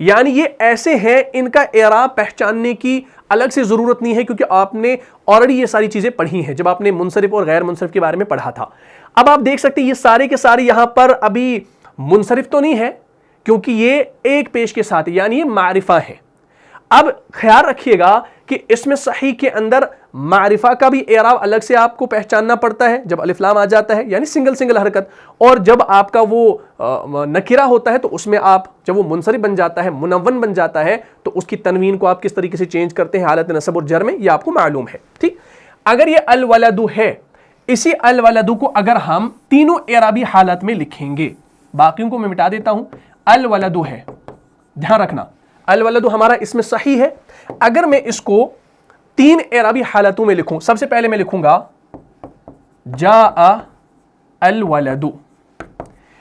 یعنی یہ ایسے ہیں ان کا اعراب پہچاننے کی الگ سے ضرورت نہیں ہے، کیونکہ آپ نے آلریڈی یہ ساری چیزیں پڑھی ہیں جب آپ نے منصرف اور غیر منصرف کے بارے میں پڑھا تھا۔ اب آپ دیکھ سکتے ہیں یہ سارے کے سارے یہاں پر ابھی منصرف تو نہیں ہے، کیونکہ یہ ایک پیش کے ساتھ یعنی یہ معرفہ ہے۔ اب خیال رکھیے گا کہ اسم صحیح کے اندر معرفہ کا بھی اعراب الگ سے آپ کو پہچاننا پڑتا ہے جب الف لام آ جاتا ہے، یعنی سنگل حرکت، اور جب آپ کا وہ نکرہ ہوتا ہے تو اس میں آپ جب وہ منصرف بن جاتا ہے، منون بن جاتا ہے، تو اس کی تنوین کو آپ کس طریقے سے چینج کرتے ہیں حالت نصب اور جر میں، یہ آپ کو معلوم ہے۔ ٹھیک، اگر یہ الولد ہے، اسی الولد کو اگر ہم تینوں اعرابی حالت میں لکھیں گے، باقیوں کو میں مٹا دیتا ہوں، الولد ہے، دھیان رکھنا الولد ہمارا اسم صحیح ہے، اگر میں اس کو تین اعرابی حالتوں میں لکھوں، سب سے پہلے میں لکھوں گا جاء الولد،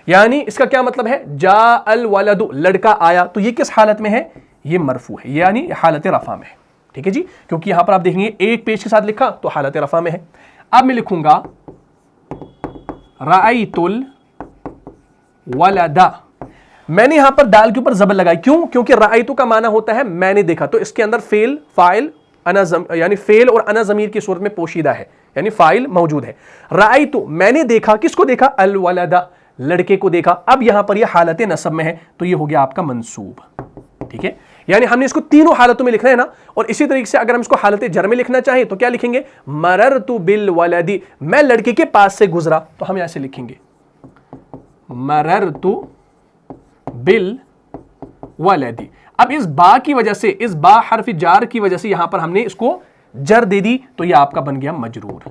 یعنی اس کا کیا مطلب ہے، جاء الولد لڑکا آیا، تو یہ کس حالت میں ہے، یہ مرفوع ہے، یعنی حالت رفع میں ہے۔ ٹھیک ہے جی، کیونکہ یہاں پر آپ دیکھیں گے ایک پیش کے ساتھ لکھا تو حالت رفع میں ہے۔ اب میں لکھوں گا رأیت الولد، میں نے یہاں پر دال کے اوپر زبر لگائی، کیوں؟ کیونکہ رأیتو کا معنی ہوتا ہے میں نے دیکھا، تو اس کے اندر فعل، فاعل، یعنی فعل اور انا ضمیر کی صورت میں پوشیدہ ہے، یعنی فاعل موجود ہے۔ رأیتو میں نے دیکھا، کس کو دیکھا، الولد لڑکے کو دیکھا۔ اب یہاں پر یہ حالت نصب میں ہے تو یہ ہو گیا آپ کا منصوب۔ ٹھیک ہے، یعنی ہم نے اس کو تینوں حالتوں میں لکھنا ہے نا، اور اسی طریقے سے اگر ہم اس کو حالت جر میں لکھنا چاہیں تو کیا لکھیں گے، مررت بالولد، میں لڑکے کے پاس سے گزرا، تو ہم ایسے لکھیں گے مررت بالولد۔ اب اس با کی وجہ سے، اس با حرف جار کی وجہ سے یہاں پر ہم نے اس کو جر دے دی تو یہ آپ کا بن گیا مجرور۔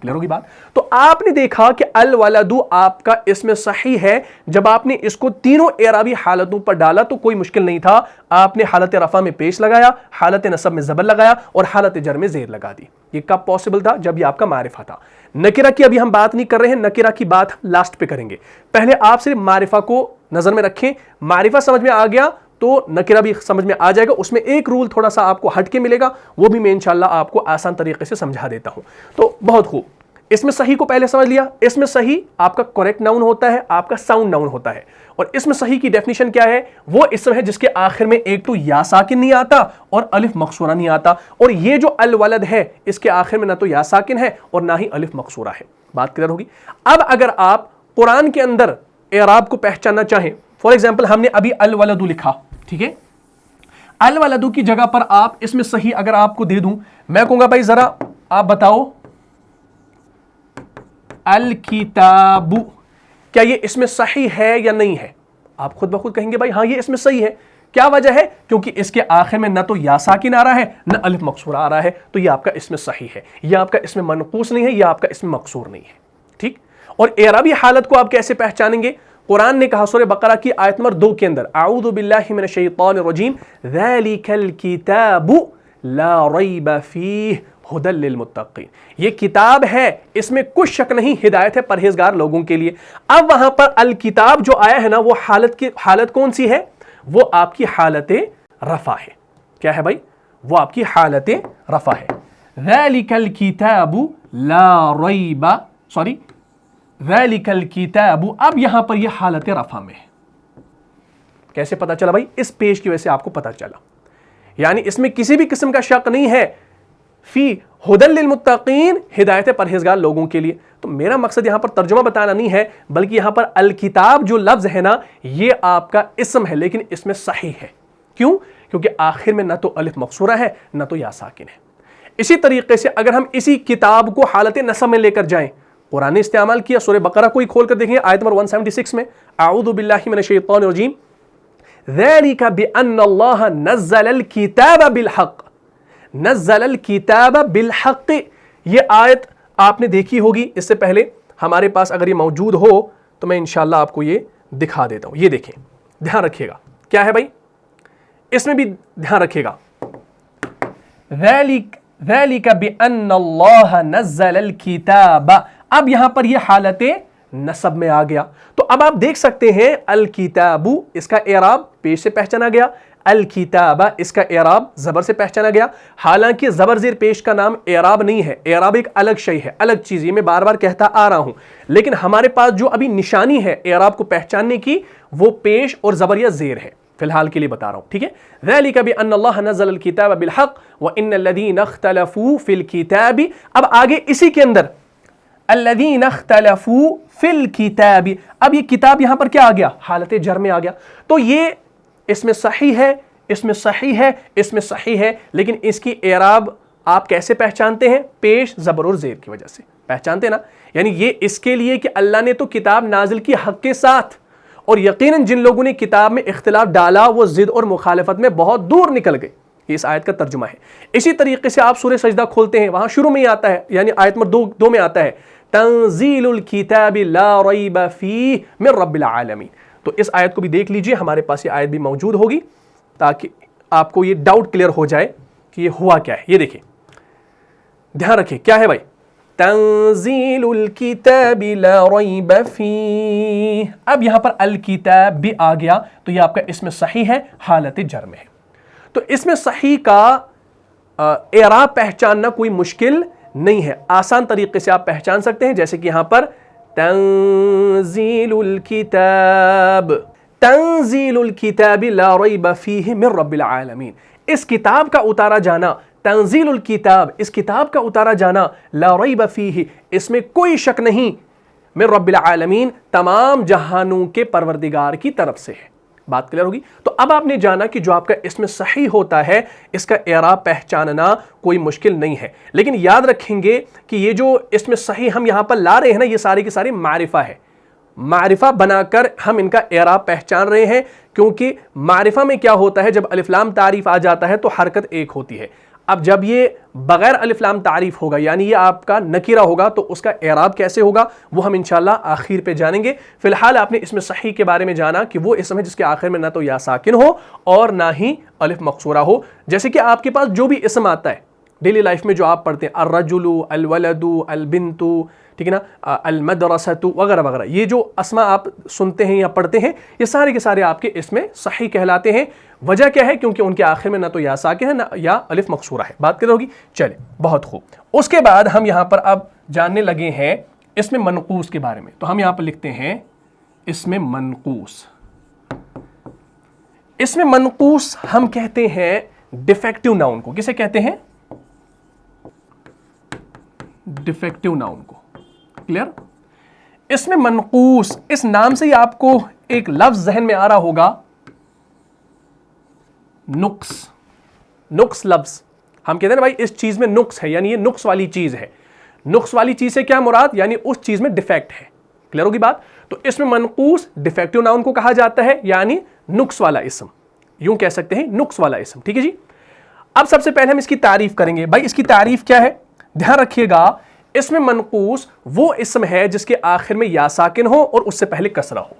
کلیئر ہوگی بات؟ تو آپ نے دیکھا کہ الولد آپ کا اسم صحیح ہے، جب آپ نے اس کو تینوں اعرابی حالتوں پر ڈالا تو کوئی مشکل نہیں تھا، آپ نے حالت رفع میں پیش لگایا، حالت نصب میں زبر لگایا اور حالت جر میں زیر لگا دی۔ یہ کب پاسبل تھا؟ جب یہ آپ کا معرفہ تھا۔ نکرہ کی ابھی ہم بات نہیں کر رہے ہیں، نکرہ کی بات لاسٹ پہ کریں گے، پہلے آپ صرف معرفہ کو نظر میں رکھیں۔ معرفہ سمجھ میں آ گیا تو نکرہ بھی سمجھ میں آ جائے گا، اس میں ایک رول تھوڑا سا آپ کو ہٹ کے ملے گا، وہ بھی میں انشاءاللہ آپ کو آسان طریقے سے سمجھا دیتا ہوں۔ تو بہت خوب، اسم صحیح کو پہلے سمجھ لیا۔ اسم صحیح آپ کا کریکٹ ناؤن ہوتا ہے، آپ کا ساؤنڈ ناؤن ہوتا ہے، اور اسم صحیح کی ڈیفینیشن کیا ہے، وہ اسم ہے جس کے آخر میں ایک تو یا ساکن نہیں آتا اور الف مقصورہ نہیں آتا، اور یہ جو الولد ہے اس کے آخر میں نہ تو یا ساکن ہے اور نہ ہی الف مقصورہ ہے۔ بات کلیئر ہوگی؟ اب اگر آپ قرآن کے اندر اعراب کو پہچاننا چاہیں، فار ایگزامپل ہم نے ابھی الولد لکھا، ٹھیک ہے، الولد کی جگہ پر آپ اسم صحیح اگر آپ کو دے دوں، میں کہوں گا بھائی ذرا آپ بتاؤ الکتاب، کیا یہ اسم صحیح ہے یا نہیں ہے؟ آپ خود بخود کہیں گے بھائی ہاں یہ اسم صحیح ہے۔ کیا وجہ ہے؟ کیونکہ اس کے آخر میں نہ تو یا ساکن آ رہا ہے نہ الف مقصورہ آ رہا ہے، تو یہ آپ کا اسم صحیح ہے، یہ آپ کا اسم منقوص نہیں ہے، یہ آپ کا اسم مقصور نہیں ہے۔ ٹھیک، اور اعرابی حالت کو آپ کیسے پہچانیں گے؟ قرآن نے کہا سورہ بقرہ کی آیت نمبر 2 کے اندر، اعوذ باللہ من الشیطان الرجیم، ذالک الکتاب لا ریب فیہ ہدی للمتقین، یہ کتاب ہے، اس میں کچھ شک نہیں، ہدایت ہے پرہیزگار لوگوں کے لیے۔ اب وہاں پر الکتاب جو آیا ہے نا، وہ حالت کون سی ہے؟ وہ آپ کی حالت رفع ہے۔ کیا ہے بھائی؟ وہ آپ کی حالت رفع ہے۔ ذالک الکتاب لا ریب، ذالک الکتاب، اب یہاں پر یہ حالت رفع میں ہے۔ کیسے پتا چلا بھائی؟ اس پیش کی وجہ سے آپ کو پتا چلا، یعنی اس میں کسی بھی قسم کا شک نہیں ہے، فی ہدی للمتقین، ہدایت پرہیزگار لوگوں کے لیے۔ تو میرا مقصد یہاں پر ترجمہ بتانا نہیں ہے، بلکہ یہاں پر الکتاب جو لفظ ہے نا، یہ آپ کا اسم ہے، لیکن اس میں صحیح ہے۔ کیوں؟ کیونکہ آخر میں نہ تو الف مقصورہ ہے نہ تو یا ساکن ہے۔ اسی طریقے سے اگر ہم اسی کتاب کو حالت نصب میں لے کر جائیں، قرآن نے استعمال کیا، سورہ بقرہ کو ہی کھول کر دیکھیں، آیت نمبر 176 میں، اعوذ باللہ من الشیطان الرجیم، ذالک بان اللہ نزل الکتاب بالحق، نزل الکتاب بالحق، یہ آیت آپ نے دیکھی ہوگی اس سے پہلے، ہمارے پاس اگر یہ موجود ہو تو میں انشاءاللہ آپ کو یہ دکھا دیتا ہوں۔ یہ دیکھیں، دھیان رکھیے گا، کیا ہے بھائی؟ اس میں بھی دھیان رکھیے گا، ذالک بان اللہ نزل الکتاب، اب یہاں پر یہ حالت نصب میں آ گیا، تو اب آپ دیکھ سکتے ہیں الکتاب، اس کا اعراب پیش سے پہچانا گیا، الکتاب اس کا اعراب زبر سے پہچانا گیا۔ حالانکہ زبر زیر پیش کا نام اعراب نہیں ہے، اعراب ایک الگ شے ہے، الگ چیز، یہ میں بار بار کہتا آ رہا ہوں، لیکن ہمارے پاس جو ابھی نشانی ہے اعراب کو پہچاننے کی، وہ پیش اور زبر یا زیر ہے۔ فی الحال کے لیے بتا رہا ہوں، ٹھیک ہے. ذَلِكَ بِأَنَّ اللَّهَ نَزَّلَ الْكِتَابَ بِالْحَقِّ وَإِنَّ الَّذِينَ اخْتَلَفُوا فِي الْكِتَابِ. اب آگے اسی کے اندر الَّذِينَ اخْتَلَفُوا فِي الْكِتَابِ، اب یہ کتاب یہاں پر کیا آ گیا؟ حالت جر میں آ گیا. تو یہ اس میں صحیح ہے، اس میں صحیح ہے، اس میں صحیح ہے، لیکن اس کی اعراب آپ کیسے پہچانتے ہیں؟ پیش زبر اور زیر کی وجہ سے پہچانتے ہیں نا. یعنی یہ اس کے لیے کہ اللہ نے تو کتاب نازل کی حق کے ساتھ، اور یقیناً جن لوگوں نے کتاب میں اختلاف ڈالا وہ ضد اور مخالفت میں بہت دور نکل گئے. یہ اس آیت کا ترجمہ ہے. اسی طریقے سے آپ سورہ سجدہ کھولتے ہیں، وہاں شروع میں ہی آتا ہے، یعنی آیت نمبر 2 میں آتا ہے تنزیل الکتاب لا ریب فیہ من رب العالمین. تو اس آیت کو بھی دیکھ لیجئے، ہمارے پاس یہ آیت بھی موجود ہوگی تاکہ آپ کو یہ ڈاؤٹ کلیئر ہو جائے کہ یہ ہوا کیا ہے. یہ دیکھیں، دھیان رکھیں کیا ہے بھائی، تنزیل الکتاب لا ریب فیہ. اب یہاں پر الکتاب بھی آ گیا تو یہ آپ کا اسم صحیح ہے، حالت جر میں ہے. تو اسم صحیح کا اعراب پہچاننا کوئی مشکل نہیں ہے، آسان طریقے سے آپ پہچان سکتے ہیں. جیسے کہ یہاں پر تنزیل الکتاب، تنزیل الکتاب لا ریب فیہ من رب العالمین. اس کتاب کا اتارا جانا، تنزیل الکتاب، اس کتاب کا اتارا جانا، لا ریب فیہ، اس میں کوئی شک نہیں، من رب العالمین، تمام جہانوں کے پروردگار کی طرف سے ہے. بات کلیئر ہوگی. تو اب آپ نے جانا کہ جو آپ کا اسم صحیح ہوتا ہے اس کا اعراب پہچاننا کوئی مشکل نہیں ہے. لیکن یاد رکھیں گے کہ یہ جو اسم صحیح ہم یہاں پر لا رہے ہیں نا، یہ سارے کے سارے معرفہ ہے. معرفہ بنا کر ہم ان کا اعراب پہچان رہے ہیں، کیونکہ معرفہ میں کیا ہوتا ہے، جب الف لام تعریف آ جاتا ہے تو حرکت ایک ہوتی ہے. اب جب یہ بغیر الف لام تعریف ہوگا، یعنی یہ آپ کا نکرہ ہوگا، تو اس کا اعراب کیسے ہوگا وہ ہم انشاءاللہ آخر پہ جانیں گے. فی الحال آپ نے اسم صحیح کے بارے میں جانا کہ وہ اسم ہے جس کے آخر میں نہ تو یا ساکن ہو اور نہ ہی الف مقصورہ ہو. جیسے کہ آپ کے پاس جو بھی اسم آتا ہے ڈیلی لائف میں جو آپ پڑھتے ہیں، الرجل، الولد، البنت، ٹھیک ہے نا، المدرسۃ وغیرہ وغیرہ، یہ جو اسماء آپ سنتے ہیں یا پڑھتے ہیں یہ سارے کے سارے آپ کے اسم صحیح کہلاتے ہیں. وجہ کیا ہے؟ کیونکہ ان کے آخر میں نہ تو یا ساکن ہے نہ یا الف مقصورہ ہے. بات کرے ہوگی. چلے بہت خوب. اس کے بعد ہم یہاں پر اب جاننے لگے ہیں اسم منقوص کے بارے میں. تو ہم یہاں پر لکھتے ہیں اسم منقوص. اسم منقوص ہم کہتے ہیں ڈیفیکٹو ناؤن کو. کسے کہتے ہیں؟ ڈیفیکٹو ناؤن کو. کلیئر؟ اسم منقوص، اس نام سے ہی آپ کو ایک لفظ ذہن میں آ رہا ہوگا، نقص. نقص لفظ ہم کہتے ہیں نا بھائی اس چیز میں نقص ہے، یعنی یہ نقص والی چیز ہے. نقص والی چیز سے کیا مراد؟ یعنی اس چیز میں ڈیفیکٹ ہے. کلیئر ہوگی بات؟ تو اسم منقوص ڈیفیکٹو ناؤن کو کہا جاتا ہے، یعنی نقص والا اسم، یوں کہہ سکتے ہیں نقص والا اسم. ٹھیک ہے جی. اب سب سے پہلے ہم اس کی تعریف کریں گے. بھائی اس کی تعریف کیا ہے؟ دھیان رکھیے گا، اسم منقوص وہ اسم ہے جس کے آخر میں یا ساکن ہو اور اس سے پہلے کسرہ ہو.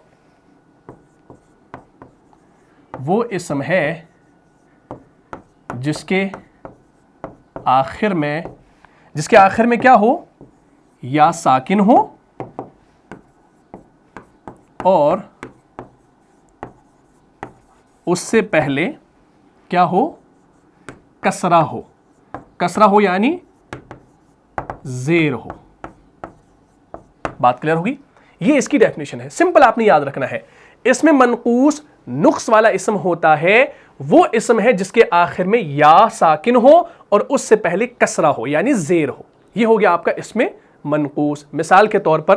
وہ اسم ہے جس کے آخر میں کیا ہو؟ یا ساکن ہو اور اس سے پہلے کیا ہو؟ کسرہ ہو. کسرہ ہو یعنی زیر ہو. بات کلیئر ہوگی؟ یہ اس کی ڈیفینیشن ہے. سمپل آپ نے یاد رکھنا ہے. اسم منقوص نقص والا اسم ہوتا ہے، وہ اسم ہے جس کے آخر میں یا ساکن ہو اور اس سے پہلے کسرہ ہو یعنی زیر ہو. یہ ہو گیا آپ کا اسم منقوص. مثال کے طور پر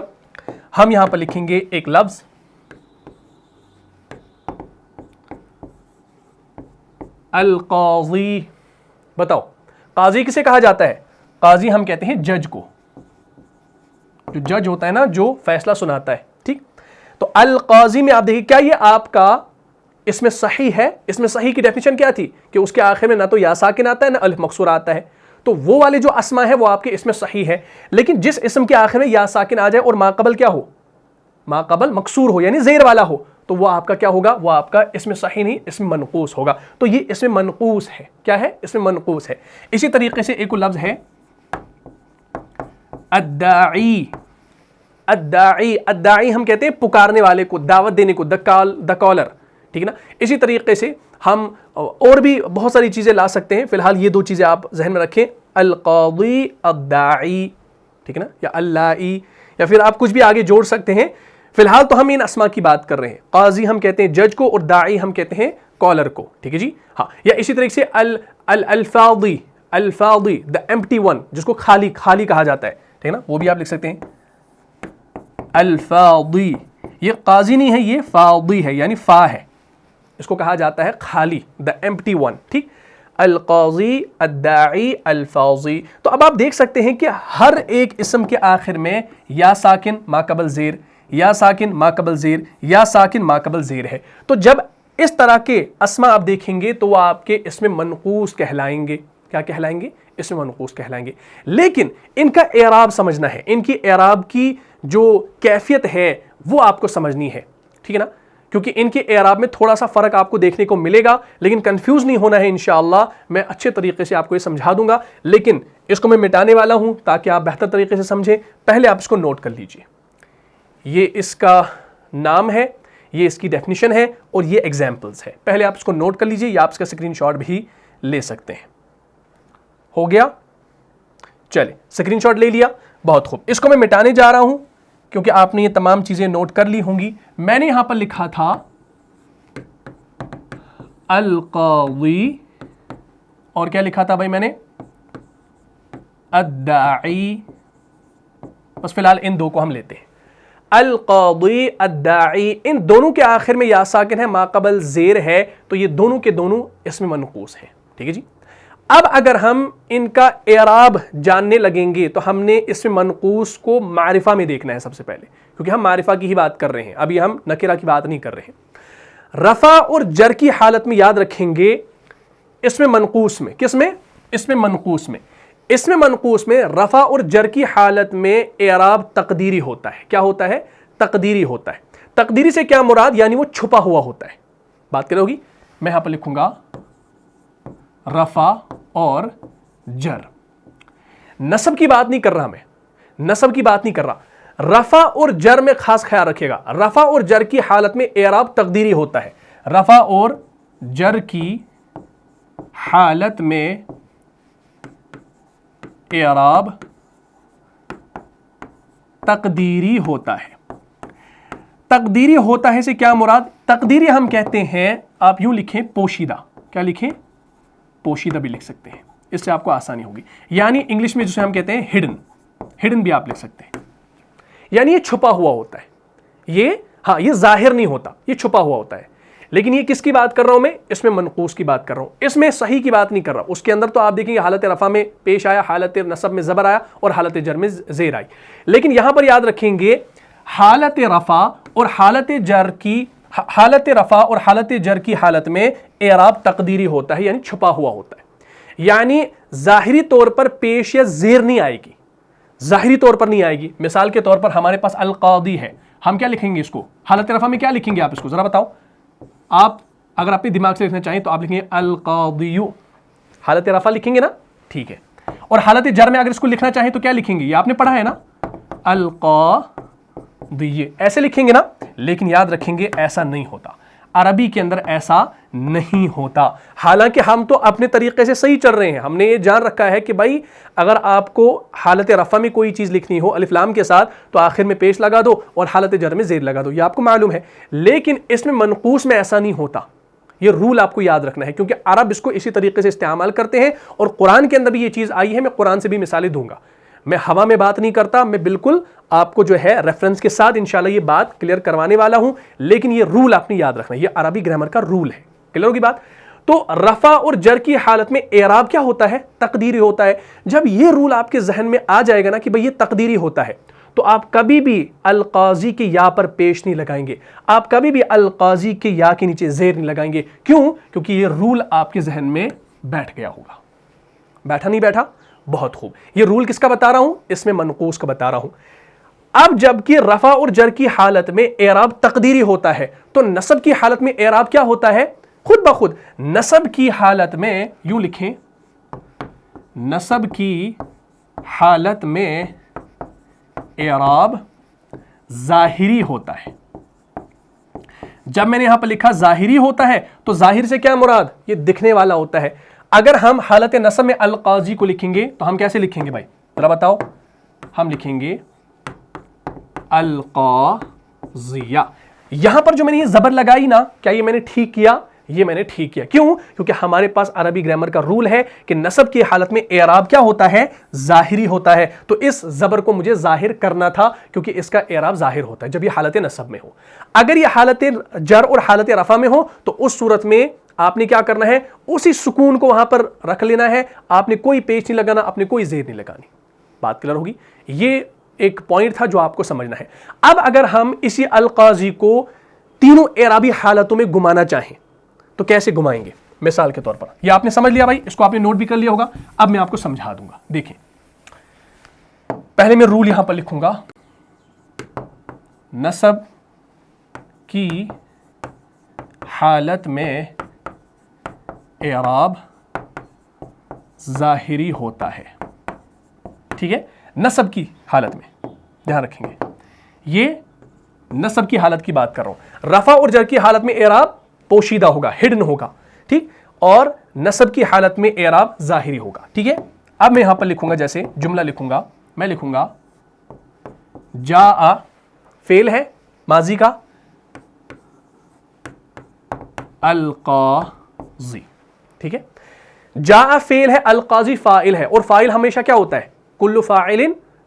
ہم یہاں پر لکھیں گے ایک لفظ القاضی. بتاؤ قاضی کسے کہا جاتا ہے؟ قاضی ہم کہتے ہیں جج کو. جو جج ہوتا ہے نا، جو فیصلہ سناتا ہے. ٹھیک. تو القاضی میں آپ دیکھیں کیا یہ آپ کا اسم صحیح ہے؟ اسم صحیح کی ڈیفینیشن کیا تھی کہ اس کے آخر میں نہ تو یا ساکن آتا ہے نہ الف مقصور آتا ہے. تو وہ والے جو اسما ہے وہ آپ کے اسم صحیح ہے. لیکن جس اسم کے آخر میں یا ساکن آ جائے اور ما قبل کیا ہو؟ ما قبل مکسور ہو یعنی زیر والا ہو، تو وہ آپ کا کیا ہوگا؟ وہ آپ کا اسم صحیح نہیں، اسم منقوص ہوگا. تو یہ اسم منقوص ہے. کیا ہے؟ اسم منقوص ہے. اسی طریقے سے ایک لفظ ہے الداعی. الداعی، الداعی ہم کہتے ہیں پکارنے والے کو، دعوت دینے کو، دا کالر. ٹھیک ہے نا. اسی طریقے سے ہم اور بھی بہت ساری چیزیں لا سکتے ہیں. فی الحال یہ دو چیزیں آپ ذہن میں رکھیں، القاضی، الداعی. ٹھیک ہے نا، یا اللائی، یا پھر آپ کچھ بھی آگے جوڑ سکتے ہیں. فی الحال تو ہم ان اسما کی بات کر رہے ہیں. قاضی ہم کہتے ہیں جج کو اور داعی ہم کہتے ہیں اسکالر کو, ٹھیک ہے جی. ہاں, یا اسی طریقے سے الفاضی, الفاضی دا ایمپٹی ون, جس کو خالی خالی کہا جاتا ہے, ٹھیک ہے نا, وہ بھی آپ لکھ سکتے ہیں الفاضی. یہ قاضی نہیں ہے, یہ فاضی ہے, یعنی فا ہے, اس کو کہا جاتا ہے خالی, دا ایمپٹی ون, ٹھیک. القاضی, الداعی, الفاضی. تو اب آپ دیکھ سکتے ہیں کہ ہر ایک اسم کے آخر میں یا ساکن ما قبل زیر, یا ساکن ما قبل زیر, یا ساکن ما قبل زیر ہے. تو جب اس طرح کے اسما آپ دیکھیں گے تو وہ آپ کے اسم منقوص کہلائیں گے. کیا کہلائیں گے؟ اسم منقوص کہلائیں گے. لیکن ان کا اعراب سمجھنا ہے, ان کی اعراب کی جو کیفیت ہے وہ آپ کو سمجھنی ہے, ٹھیک ہے نا, کیونکہ ان کے اعراب میں تھوڑا سا فرق آپ کو دیکھنے کو ملے گا, لیکن کنفیوز نہیں ہونا ہے انشاءاللہ. میں اچھے طریقے سے آپ کو یہ سمجھا دوں گا, لیکن اس کو میں مٹانے والا ہوں تاکہ آپ بہتر طریقے سے سمجھیں. پہلے آپ اس کو نوٹ کر لیجئے, یہ اس کا نام ہے, یہ اس کی ڈیفینیشن ہے, اور یہ ایگزامپلز ہے. پہلے آپ اس کو نوٹ کر لیجئے, یا آپ اس کا اسکرین شاٹ بھی لے سکتے ہیں. ہو گیا؟ چلے, اسکرین شاٹ لے لیا, بہت خوب. اس کو میں مٹانے جا رہا ہوں کیونکہ آپ نے یہ تمام چیزیں نوٹ کر لی ہوں گی. میں نے یہاں پر لکھا تھا القاضی, اور کیا لکھا تھا بھائی میں نے؟ الداعی. بس فی الحال ان دو کو ہم لیتے ہیں, القاضی, الداعی. ان دونوں کے آخر میں یا ساکن ہے, ما قبل زیر ہے, تو یہ دونوں کے دونوں اسم منقوص ہیں, ٹھیک ہے جی. اب اگر ہم ان کا اعراب جاننے لگیں گے تو ہم نے اسم منقوص کو معرفہ میں دیکھنا ہے سب سے پہلے, کیونکہ ہم معرفہ کی ہی بات کر رہے ہیں, ابھی ہم نکرہ کی بات نہیں کر رہے ہیں. رفع اور جر کی حالت میں یاد رکھیں گے اسم منقوص میں, کس میں؟ اسم منقوص میں. اسم منقوص میں رفع اور جر کی حالت میں اعراب تقدیری ہوتا ہے. کیا ہوتا ہے؟ تقدیری ہوتا ہے. تقدیری سے کیا مراد؟ یعنی وہ چھپا ہوا ہوتا ہے. بات کرو گی, میں یہاں پر لکھوں گا رفع اور جر. نصب کی بات نہیں کر رہا, میں نصب کی بات نہیں کر رہا. رفع اور جر میں خاص خیال رکھے گا, رفع اور جر کی حالت میں اعراب تقدیری ہوتا ہے. رفع اور جر کی حالت میں اعراب تقدیری ہوتا ہے. تقدیری ہوتا ہے سے کیا مراد؟ تقدیری ہم کہتے ہیں, آپ یوں لکھیں پوشیدہ. کیا لکھیں؟ پوشیدہ بھی لکھ سکتے ہیں, اس سے آپ کو آسانی ہوگی. یعنی انگلش میں جسے ہم کہتے ہیں ہڈن, ہڈن بھی آپ لکھ سکتے ہیں. یعنی یہ چھپا ہوا ہوتا ہے, یہ ہاں یہ ظاہر نہیں ہوتا, یہ چھپا ہوا ہوتا ہے. لیکن یہ کس کی بات کر رہا ہوں میں؟ اس میں منقوص کی بات کر رہا ہوں, اس میں صحیح کی بات نہیں کر رہا. اس کے اندر تو آپ دیکھیں گے حالت رفع میں پیش آیا, حالت نصب میں زبر آیا, اور حالت جر میں زیر آئی. لیکن یہاں پر یاد رکھیں گے حالت رفع اور حالت جر کی, حالت رفع اور حالت جر کی حالت میں اعراب تقدیری ہوتا ہے, یعنی چھپا ہوا ہوتا ہے. یعنی ظاہری طور پر پیش یا زیر نہیں آئے گی, ظاہری طور پر نہیں آئے گی. مثال کے طور پر ہمارے پاس القاضی ہے, ہم کیا لکھیں گے اس کو؟ حالت رفع میں کیا لکھیں گے آپ اس کو ذرا بتاؤ. آپ اگر اپنے دماغ سے لکھنا چاہیں تو آپ لکھیں گے القاضی, حالت رفع لکھیں گے نا, ٹھیک ہے. اور حالت جر میں اگر اس کو لکھنا چاہیں تو کیا لکھیں گے؟ یہ آپ نے پڑھا ہے نا, القاضی, ایسے لکھیں گے نا. لیکن یاد رکھیں گے ایسا نہیں ہوتا, عربی کے اندر ایسا نہیں ہوتا. حالانکہ ہم تو اپنے طریقے سے صحیح چل رہے ہیں, ہم نے یہ جان رکھا ہے کہ بھائی اگر آپ کو حالت رفع میں کوئی چیز لکھنی ہو الف لام کے ساتھ تو آخر میں پیش لگا دو اور حالت جر میں زیر لگا دو, یہ آپ کو معلوم ہے. لیکن اس میں منقوص میں ایسا نہیں ہوتا, یہ رول آپ کو یاد رکھنا ہے, کیونکہ عرب اس کو اسی طریقے سے استعمال کرتے ہیں. اور قرآن کے اندر بھی یہ چیز آئی ہے, میں قرآن سے بھی مثالیں دوں گا. میں ہوا میں بات نہیں کرتا, میں بالکل آپ کو جو ہے ریفرنس کے ساتھ انشاءاللہ یہ بات کلیئر کروانے والا ہوں. لیکن یہ رول آپ نے یاد رکھنا ہے, یہ عربی گرامر کا رول ہے. کلیئر ہوگی بات؟ تو رفع اور جر کی حالت میں اعراب کیا ہوتا ہے؟ تقدیری ہوتا ہے. جب یہ رول آپ کے ذہن میں آ جائے گا نا کہ بھئی یہ تقدیری ہوتا ہے, تو آپ کبھی بھی القاضی کے یا پر پیش نہیں لگائیں گے, آپ کبھی بھی القاضی کے یا کے نیچے زیر نہیں لگائیں گے. کیوں؟ کیونکہ یہ رول آپ کے ذہن میں بیٹھ گیا ہوگا. بیٹھا نہیں بیٹھا؟ بہت خوب. یہ رول کس کا بتا رہا ہوں؟ اس میں منقوص کا بتا رہا ہوں. اب جب کہ رفع اور جر کی حالت میں اعراب تقدیری ہوتا ہے, تو نصب کی حالت میں اعراب کیا ہوتا ہے؟ خود بخود نصب کی حالت میں یوں لکھیں, نصب کی حالت میں اعراب ظاہری ہوتا ہے. جب میں نے یہاں پر لکھا ظاہری ہوتا ہے تو ظاہر سے کیا مراد؟ یہ دکھنے والا ہوتا ہے. اگر ہم حالت نصب میں القاضی کو لکھیں گے تو ہم کیسے لکھیں گے بھائی ذرا بتاؤ؟ ہم لکھیں گے القاضیہ. یہاں پر جو میں نے یہ زبر لگائی نا, کیا یہ میں نے ٹھیک کیا یہ میں نے ٹھیک کیا. کیوں؟ کیونکہ ہمارے پاس عربی گرامر کا رول ہے کہ نصب کی حالت میں اعراب کیا ہوتا ہے؟ ظاہری ہوتا ہے. تو اس زبر کو مجھے ظاہر کرنا تھا کیونکہ اس کا اعراب ظاہر ہوتا ہے جب یہ حالت نصب میں ہو. اگر یہ حالت جر اور حالت رفع میں ہو تو اس صورت میں آپ نے کیا کرنا ہے؟ اسی سکون کو وہاں پر رکھ لینا ہے. آپ نے کوئی پیش نہیں لگانا, آپ نے کوئی زیر نہیں لگانی. بات کلیئر ہوگی؟ یہ ایک پوائنٹ تھا جو آپ کو سمجھنا ہے. اب اگر ہم اسی القاضی کو تینوں اعرابی حالتوں میں گمانا چاہیں تو کیسے گمائیں گے؟ مثال کے طور پر یہ آپ نے سمجھ لیا بھائی, اس کو آپ نے نوٹ بھی کر لیا ہوگا. اب میں آپ کو سمجھا دوں گا. دیکھیں, پہلے میں رول یہاں پر لکھوں گا, نصب کی حالت میں اعراب ظاہری ہوتا ہے. ٹھیک ہے, نصب کی حالت میں دھیان رکھیں گے, یہ نصب کی حالت کی بات کر رہا ہوں. رفع اور جر کی حالت میں اعراب پوشیدہ ہوگا, ہڈن ہوگا. ٹھیک, اور نصب کی حالت میں اعراب ظاہری ہوگا. ٹھیک ہے, اب میں یہاں پر لکھوں گا, جیسے جملہ لکھوں گا, میں لکھوں گا جاء فعل ہے ماضی کا, القاضی. ٹھیک ہے, جاء فعل ہے, القاضی فاعل ہے, اور فاعل ہمیشہ کیا ہوتا ہے؟ کل فاعل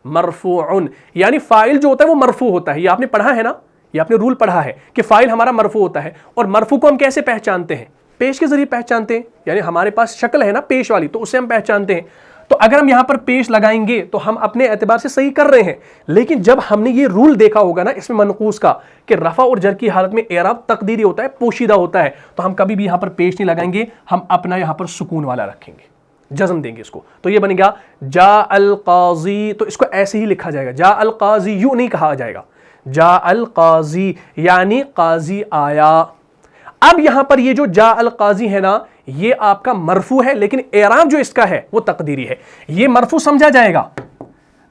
مرفوع, یعنی فاعل جو ہوتا ہے وہ مرفوع ہوتا ہے. یہ آپ نے پڑھا ہے نا, یہ آپ نے رول پڑھا ہے کہ فاعل ہمارا مرفوع ہوتا ہے. اور مرفوع کو ہم کیسے پہچانتے ہیں؟ پیش کے ذریعے پہچانتے ہیں. یعنی ہمارے پاس شکل ہے نا پیش والی, تو اسے ہم پہچانتے ہیں. تو اگر ہم یہاں پر پیش لگائیں گے تو ہم اپنے اعتبار سے صحیح کر رہے ہیں. لیکن جب ہم نے یہ رول دیکھا ہوگا نا اس میں منقوص کا کہ رفع اور جر کی حالت میں اعراب تقدیری ہوتا ہے, پوشیدہ ہوتا ہے, تو ہم کبھی بھی یہاں پر پیش نہیں لگائیں گے, ہم اپنا یہاں پر سکون والا رکھیں گے, جزم دیں گے اس کو. تو یہ بنے گا جاء القاضی, تو اس کو ایسے ہی لکھا جائے گا, جاء القاضی یوں نہیں کہا جائے گا, جاء القاضی یعنی قاضی آیا. اب یہاں پر یہ جو جاء القاضی ہے نا, یہ آپ کا مرفوع ہے, لیکن اعراب جو اس کا ہے وہ تقدیری ہے. یہ مرفوع سمجھا جائے گا.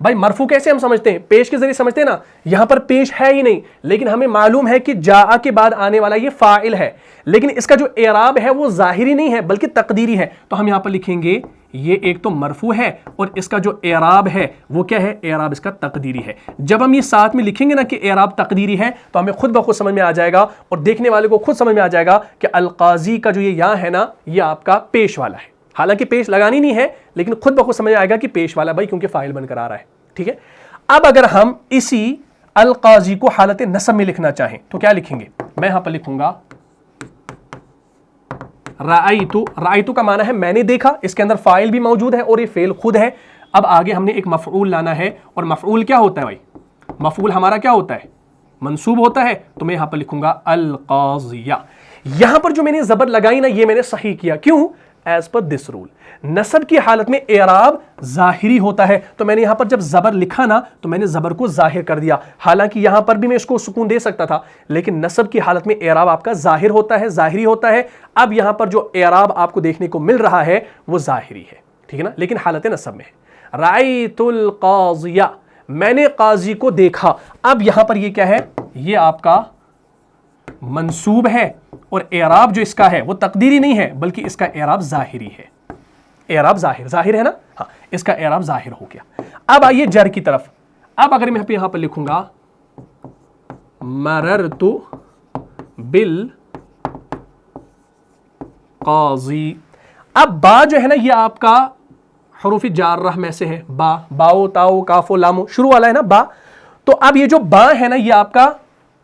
بھائی مرفوع کیسے ہم سمجھتے ہیں؟ پیش کے ذریعے سمجھتے ہیں نا. یہاں پر پیش ہے ہی نہیں, لیکن ہمیں معلوم ہے کہ جاء کے بعد آنے والا یہ فاعل ہے, لیکن اس کا جو اعراب ہے وہ ظاہری نہیں ہے بلکہ تقدیری ہے. تو ہم یہاں پر لکھیں گے یہ ایک تو مرفوع ہے اور اس کا جو اعراب ہے وہ کیا ہے؟ اعراب اس کا تقدیری ہے. جب ہم یہ ساتھ میں لکھیں گے نا کہ اعراب تقدیری ہے تو ہمیں خود بخود سمجھ میں آ جائے گا, اور دیکھنے والے کو خود سمجھ میں آ جائے گا کہ القاضی کا جو یہ یہاں ہے نا, یہ آپ کا پیش والا ہے. حالانکہ پیش لگانی نہیں ہے, لیکن خود بخود سمجھ آئے گا کہ پیش والا بھائی, کیونکہ فاعل بن کر آ رہا ہے. ٹھیک ہے, اب اگر ہم اسی القاضی کو حالت نصب میں لکھنا چاہیں تو کیا لکھیں گے؟ میں یہاں پر لکھوں گا رأیتو. رأیتو کا معنی ہے میں نے دیکھا, اس کے اندر فاعل بھی موجود ہے اور یہ فعل خود ہے. اب آگے ہم نے ایک مفعول لانا ہے, اور مفعول کیا ہوتا ہے بھائی؟ مفعول ہمارا کیا ہوتا ہے؟ منصوب ہوتا ہے. تو میں یہاں پر لکھوں گا القاضیہ. یہاں پر جو میں نے زبر لگائی نا, یہ میں نے صحیح کیا. کیوں؟ ایز پر دس رول, نصب کی حالت میں اعراب ظاہری ہوتا ہے. تو میں نے یہاں پر جب زبر لکھا نا تو میں نے زبر کو ظاہر کر دیا. حالانکہ یہاں پر بھی میں اس کو سکون دے سکتا تھا, لیکن نصب کی حالت میں اعراب آپ کا ظاہر ہوتا ہے, ظاہری ہوتا ہے. اب یہاں پر جو اعراب آپ کو دیکھنے کو مل رہا ہے وہ ظاہری ہے. ٹھیک ہے نا, لیکن حالت نصب میں ہے. رأیت القاضیہ, میں نے قاضی کو دیکھا. اب یہاں پر یہ کیا ہے؟ یہ آپ کا منصوب ہے, اور اعراب جو اس کا ہے وہ تقدیری نہیں ہے بلکہ اس کا اعراب ظاہری ہے. اعراب ظاہر ہے نا, ہاں, اس کا اعراب ظاہر ہو گیا. اب آئیے جر کی طرف. اب اگر میں یہاں پر لکھوں گا مررت بالقاضی. اب با جو ہے نا, یہ آپ کا حروف جارہ میں سے ہے. با, باؤ تاؤ کاف و لام شروع والا ہے نا با. تو اب یہ جو با ہے نا, یہ آپ کا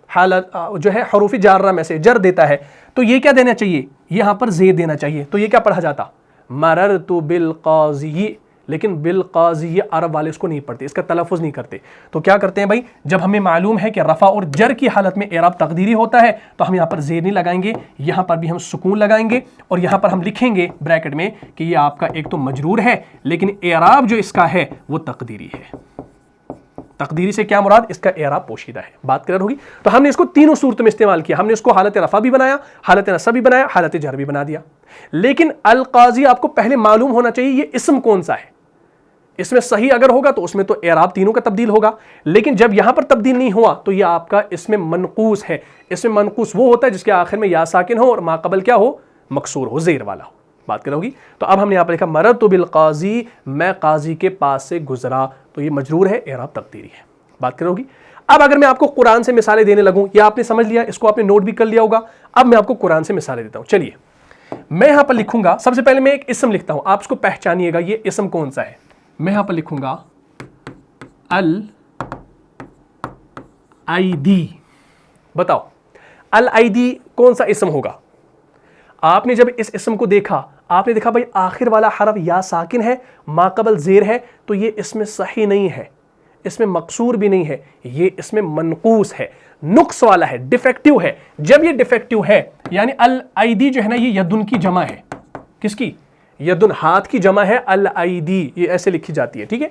حالت جو ہے حروف جارہ میں سے جر دیتا ہے. تو یہ کیا دینا چاہیے؟ یہاں پر زید دینا چاہیے. تو یہ کیا پڑھا جاتا؟ مررت بالقاضی. لیکن بالقاضی عرب والے اس کو نہیں پڑھتے, اس کا تلفظ نہیں کرتے. تو کیا کرتے ہیں بھائی, جب ہمیں معلوم ہے کہ رفع اور جر کی حالت میں اعراب تقدیری ہوتا ہے تو ہم یہاں پر زیر نہیں لگائیں گے, یہاں پر بھی ہم سکون لگائیں گے, اور یہاں پر ہم لکھیں گے بریکٹ میں کہ یہ آپ کا ایک تو مجرور ہے, لیکن اعراب جو اس کا ہے وہ تقدیری ہے. تقدیری سے کیا مراد؟ اس کا اعراب پوشیدہ ہے. بات کلیئر ہوگی؟ تو ہم نے اس کو تینوں صورتوں میں استعمال کیا. ہم نے اس کو حالت رفع بھی بنایا, حالت نصب بھی بنایا, حالت جر بھی بنا دیا. لیکن القاضی آپ کو پہلے معلوم ہونا چاہیے یہ اسم کون سا ہے. اس میں صحیح اگر ہوگا تو اس میں تو اعراب تینوں کا تبدیل ہوگا, لیکن جب یہاں پر تبدیل نہیں ہوا تو یہ آپ کا اس میں منقوص ہے. اس میں منقوص وہ ہوتا ہے جس کے آخر میں یا ساکن ہو اور ما قبل کیا ہو؟ مکسور ہو, زیر والا ہو. بات کرو گی؟ تو اب ہم نے یہاں پر لکھا مررت بالقاضی, میں قاضی کے پاس سے گزرا. تو یہ مجرور ہے, اعراب تقدیری ہے. بات کرو گی؟ اب اگر میں آپ کو قرآن سے مثالیں دینے لگوں، یا آپ نے سمجھ لیا، اس کو آپ نے نوٹ بھی کر لیا ہوگا، اب میں آپ کو قرآن سے مثالیں دیتا ہوں. چلیے میں یہاں پر لکھوں گا، سب سے پہلے میں ایک اسم لکھتا ہوں، آپ اس کو پہچانیے گا یہ اسم کون سا ہے. میں یہاں پر لکھوں گا الایدی. بتاؤ الایدی کون سا اسم ہوگا؟ آپ نے جب اس اسم کو دیکھا، آپ نے دیکھا بھائی آخر والا حرف یا ساکن ہے، ما قبل زیر ہے، تو یہ اس میں صحیح نہیں ہے، اس میں مقصور بھی نہیں ہے، یہ اس میں منقوص ہے، نقص والا ہے، ڈیفیکٹیو ہے. جب یہ ڈیفیکٹیو ہے یعنی الایدی جو ہے نا یہ یدن کی جمع ہے. کس کی؟ یدن، ہاتھ کی جمع ہے الایدی، یہ ایسے لکھی جاتی ہے. ٹھیک ہے،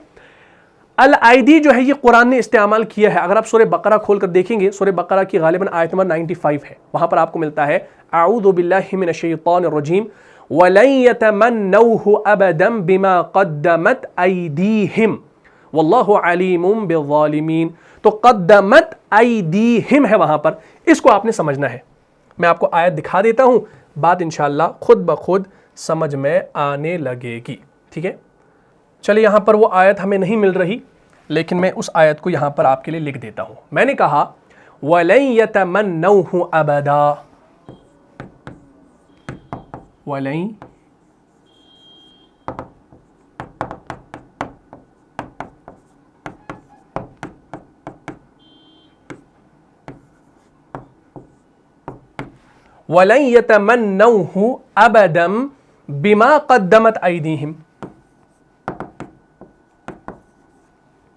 الایدی جو ہے یہ قرآن نے استعمال کیا ہے. اگر آپ سورہ بقرہ کھول کر دیکھیں گے، سورہ بقرہ کی غالباً آیت نمبر 95 ہے، وہاں پر آپ کو ملتا ہے اعوذ باللہ من الشیطان الرجیم وَلَن يَتَمَنَّوْهُ أَبَدًا بِمَا قَدَّمَتْ أَيْدِيهِمْ وَاللَّهُ عَلِيمٌ بِالظَّالِمِينَ. تو قدمت ایدیہم ہے وہاں پر، اس کو آپ نے سمجھنا ہے. میں آپ کو آیت دکھا دیتا ہوں، بات انشاءاللہ خود بخود سمجھ میں آنے لگے گی. ٹھیک ہے، چلیے یہاں پر وہ آیت ہمیں نہیں مل رہی، لیکن میں اس آیت کو یہاں پر آپ کے لیے لکھ دیتا ہوں. میں نے کہا وَلَن يَتَمَنَّوْهُ أَبَدًا، وَلَن وَلَن يَتَمَنَّوْهُ أَبَدًا بِمَا قَدَّمَتْ أَيْدِيهِمْ،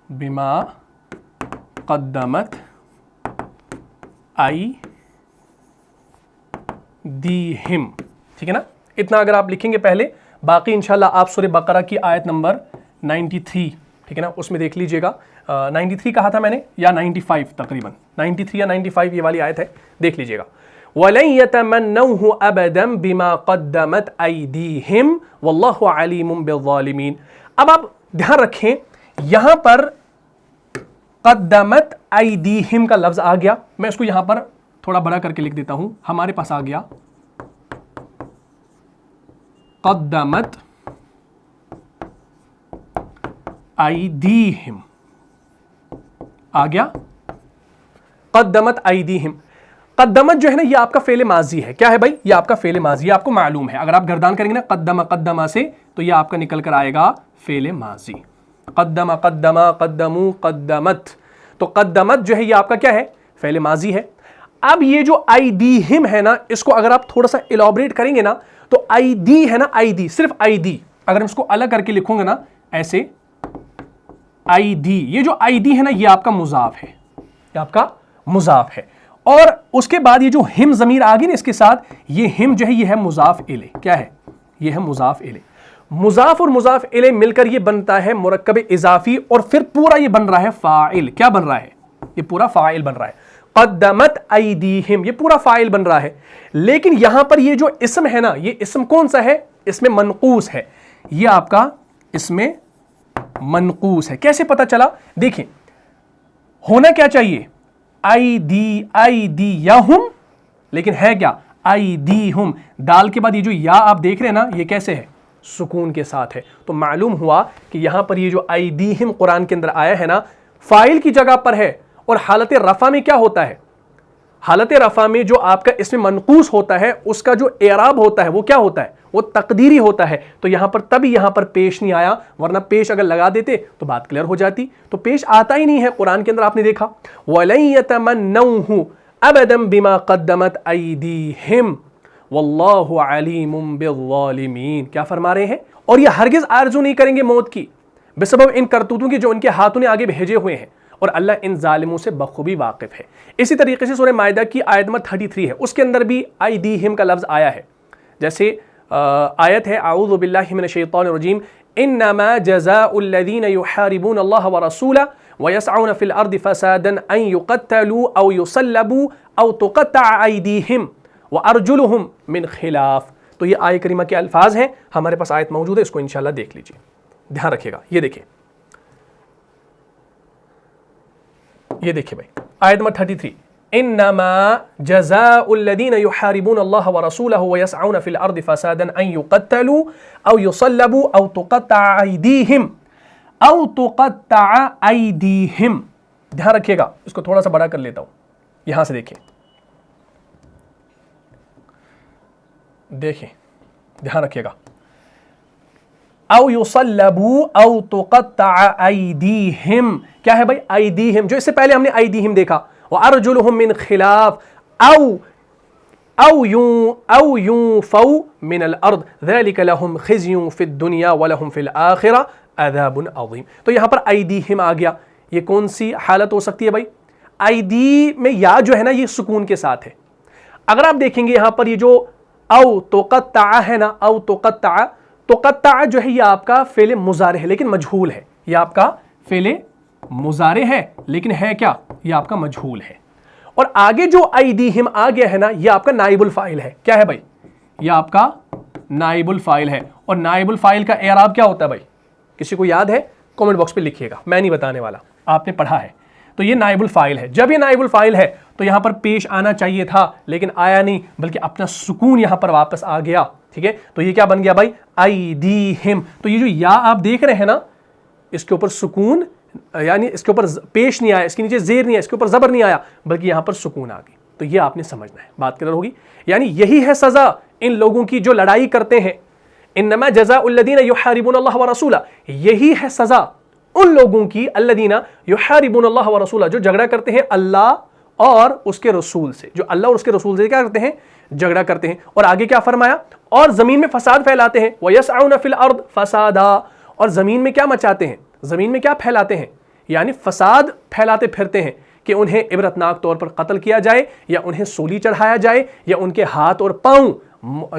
بِمَا قَدَّمَتْ أَيْدِيهِمْ. ٹھیک ہے نا، اتنا اگر آپ لکھیں گے پہلے، باقی انشاءاللہ آپ سورہ بقرہ کی آیت نمبر 93، ٹھیک ہے نا، اس میں دیکھ لیجئے گا. 93 کہا تھا میں نے یا 95، تقریباً 93 یا 95 یہ والی آیت ہے، دیکھ لیجئے گا. وَلَن يَتَمَنَّوْهُ أَبَدًا بِمَا قَدَّمَتْ أَيْدِيهِمْ وَاللَّهُ عَلِيمٌ بِالظَّالِمِينَ. اب آپ دھیان رکھیں یہاں پر قدمت ایدیہم کا لفظ آ گیا. میں اس کو یہاں پر تھوڑا بڑا کر کے لکھ دیتا ہوں. ہمارے پاس آ گیا قدمت ایدیہم، آ گیا قدمت ایدیہم. قدمت جو ہے نا یہ آپ کا فعل ماضی ہے. کیا ہے بھائی؟ یہ آپ کا فعل ماضی ہے، آپ کو معلوم ہے. اگر آپ گردان کریں گے نا قدمہ سے، تو یہ آپ کا نکل کر آئے گا فعل ماضی. قدمہ، قدمو، قدمت. تو قدمت جو ہے یہ آپ کا کیا ہے؟ فعل ماضی ہے. اب یہ جو ایدیہم ہے نا، اس کو اگر آپ تھوڑا سا ایلابریٹ کریں گے نا، تو ایدی ہے نا، ایدی، صرف ایدی، اگر ہم اس کو الگ کر کے لکھوں گے نا ایسے، ایدی، یہ جو ایدی ہے نا یہ آپ کا مضاف ہے، یہ آپ کا مضاف ہے. اور اس کے بعد یہ جو ہم ضمیر آگی نا اس کے ساتھ، یہ ہم جو ہے یہ ہے مضاف الیہ. کیا ہے؟ یہ ہے مضاف الیہ. مضاف اور مضاف الیہ مل کر یہ بنتا ہے مرکب اضافی، اور پھر پورا یہ بن رہا ہے فاعل. کیا بن رہا ہے؟ یہ پورا فاعل بن رہا ہے. قدمت ایدیہم یہ پورا فاعل بن رہا ہے. لیکن یہاں پر یہ جو اسم ہے نا، یہ اسم کون سا ہے؟ اس میں منقوص ہے. یہ آپ کا اس میں منقوص ہے. کیسے پتا چلا؟ دیکھیں ہونا کیا چاہیے ایدیہم، لیکن ہے کیا ایدیہم. دال کے بعد یہ جو یا آپ دیکھ رہے ہیں نا یہ کیسے ہے؟ سکون کے ساتھ ہے. تو معلوم ہوا کہ یہاں پر یہ جو ایدیہم قرآن کے اندر آیا ہے نا فاعل کی جگہ پر ہے. اور حالت رفع میں کیا ہوتا ہے؟ حالت رفع میں جو آپ کا اس میں منقوص ہوتا ہے اس کا جو اعراب ہوتا ہے وہ کیا ہوتا ہے؟ وہ تقدیری ہوتا ہے. تو یہاں پر تبھی یہاں پر پیش نہیں آیا، ورنہ پیش اگر لگا دیتے تو بات کلیئر ہو جاتی. تو پیش آتا ہی نہیں ہے قرآن کے اندر. آپ نے دیکھا وَلَن يَتَمَنَّوْهُ أَبَدًا بِمَا قَدَّمَتْ أَيْدِيهِمْ وَاللَّهُ عَلِيمٌ بِالظَّالِمِينَ. کیا فرما رہے ہیں؟ اور یہ ہرگز آرزو نہیں کریں گے موت کی بسبب ان کرتوتوں کی جو ان کے ہاتھوں نے آگے بھیجے ہوئے ہیں، اور اللہ ان ظالموں سے بخوبی واقف ہے. اسی طریقے سے سورہ مائدہ کی آیت نمبر 33 ہے، اس کے اندر بھی ایدیہم کا لفظ آیا ہے. جیسے آیت ہے اعوذ باللہ من الشیطان الرجیم انما جزاء الذین یحاربون اللہ ورسولہ ویسعون فی الارض فسادا ان یقتلوا او یصلبوا او تقطع ایدیہم وارجلہم من خلاف. تو یہ آیت کریمہ کے الفاظ ہیں، ہمارے پاس آیت موجود ہے، اس کو انشاءاللہ دیکھ لیجئے، دھیان رکھیے گا. یہ دیکھیں بھائی آیت نمبر 33 انما جزاء الذین یحاربون اللہ ورسولہ ویسعون فی الارض فسادا ان یقتلوا او یصلبوا او تقطع ایدیہم دھیان رکھیے گا، اس کو تھوڑا سا بڑا کر لیتا ہوں، یہاں سے دیکھیں دھیان رکھیے گا، او یصلبوا او تقطع ایدیہم، کیا ہے بھائی ایدیہم، جو اس سے پہلے ہم نے ایدیہم دیکھا، وارجلہم من خلاف او ينفوا من الارض ذلك لهم خزي في الدنيا ولهم في الاخرة عذاب عظیم. تو یہاں پر ایدیہم آ گیا، یہ کون سی حالت ہو سکتی ہے بھائی؟ ایدی میں یا جو ہے نا یہ سکون کے ساتھ ہے. اگر آپ دیکھیں گے یہاں پر یہ جو او تقطع ہے نا، او تقطع جو ہے یہ آپ کا فعل مضارع ہے لیکن مجہول ہے، یہ آپ کا فعل مضارع ہے لیکن ہے کیا؟ یہ آپ کا مجہول ہے. اور آگے جو ایدیہم آ گیا ہے نا یہ آپ کا نائب الفاعل ہے. کیا ہے بھائی؟ یہ آپ کا نائب الفاعل ہے. اور نائب الفاعل کا اعراب کیا ہوتا ہے بھائی؟ کسی کو یاد ہے؟ کامنٹ باکس پہ لکھیے گا، میں نہیں بتانے والا، آپ نے پڑھا ہے. تو یہ نائب الفاعل ہے. جب یہ نائب الفاعل ہے تو یہاں پر پیش آنا چاہیے تھا لیکن آیا نہیں، بلکہ اپنا سکون یہاں پر واپس آ گیا. ٹھیک ہے، تو یہ کیا بن گیا بھائی؟ ایدیہم. تو یہ جو یا آپ دیکھ رہے ہیں نا، اس کے اوپر سکون، یعنی اس کے اوپر پیش نہیں آیا، اس کے نیچے زیر نہیں آیا، اس کے اوپر زبر نہیں آیا، بلکہ یہاں پر سکون آ گئی. تو یہ آپ نے سمجھنا ہے، بات کلیئر ہوگی؟ یعنی یہی ہے سزا ان لوگوں کی جو لڑائی کرتے ہیں. انما جزاء الذین یحاربون اللہ ورسولہ، یہی ہے سزا ان لوگوں کی، الذین یحاربون اللہ ورسولہ، جو جھگڑا کرتے ہیں اللہ اور اس کے رسول سے، جو اللہ اور اس کے رسول سے کیا کرتے ہیں؟ جھگڑا کرتے ہیں. اور آگے کیا فرمایا؟ اور زمین میں فساد پھیلاتے ہیں. وَيَسْعَوْنَ فِي الْأَرْضِ فَسَادًا، اور زمین میں کیا مچاتے ہیں؟ زمین میں کیا پھیلاتے ہیں؟ یعنی فساد پھیلاتے پھرتے ہیں کہ انہیں عبرتناک طور پر قتل کیا جائے، یا انہیں سولی چڑھایا جائے، یا ان کے ہاتھ اور پاؤں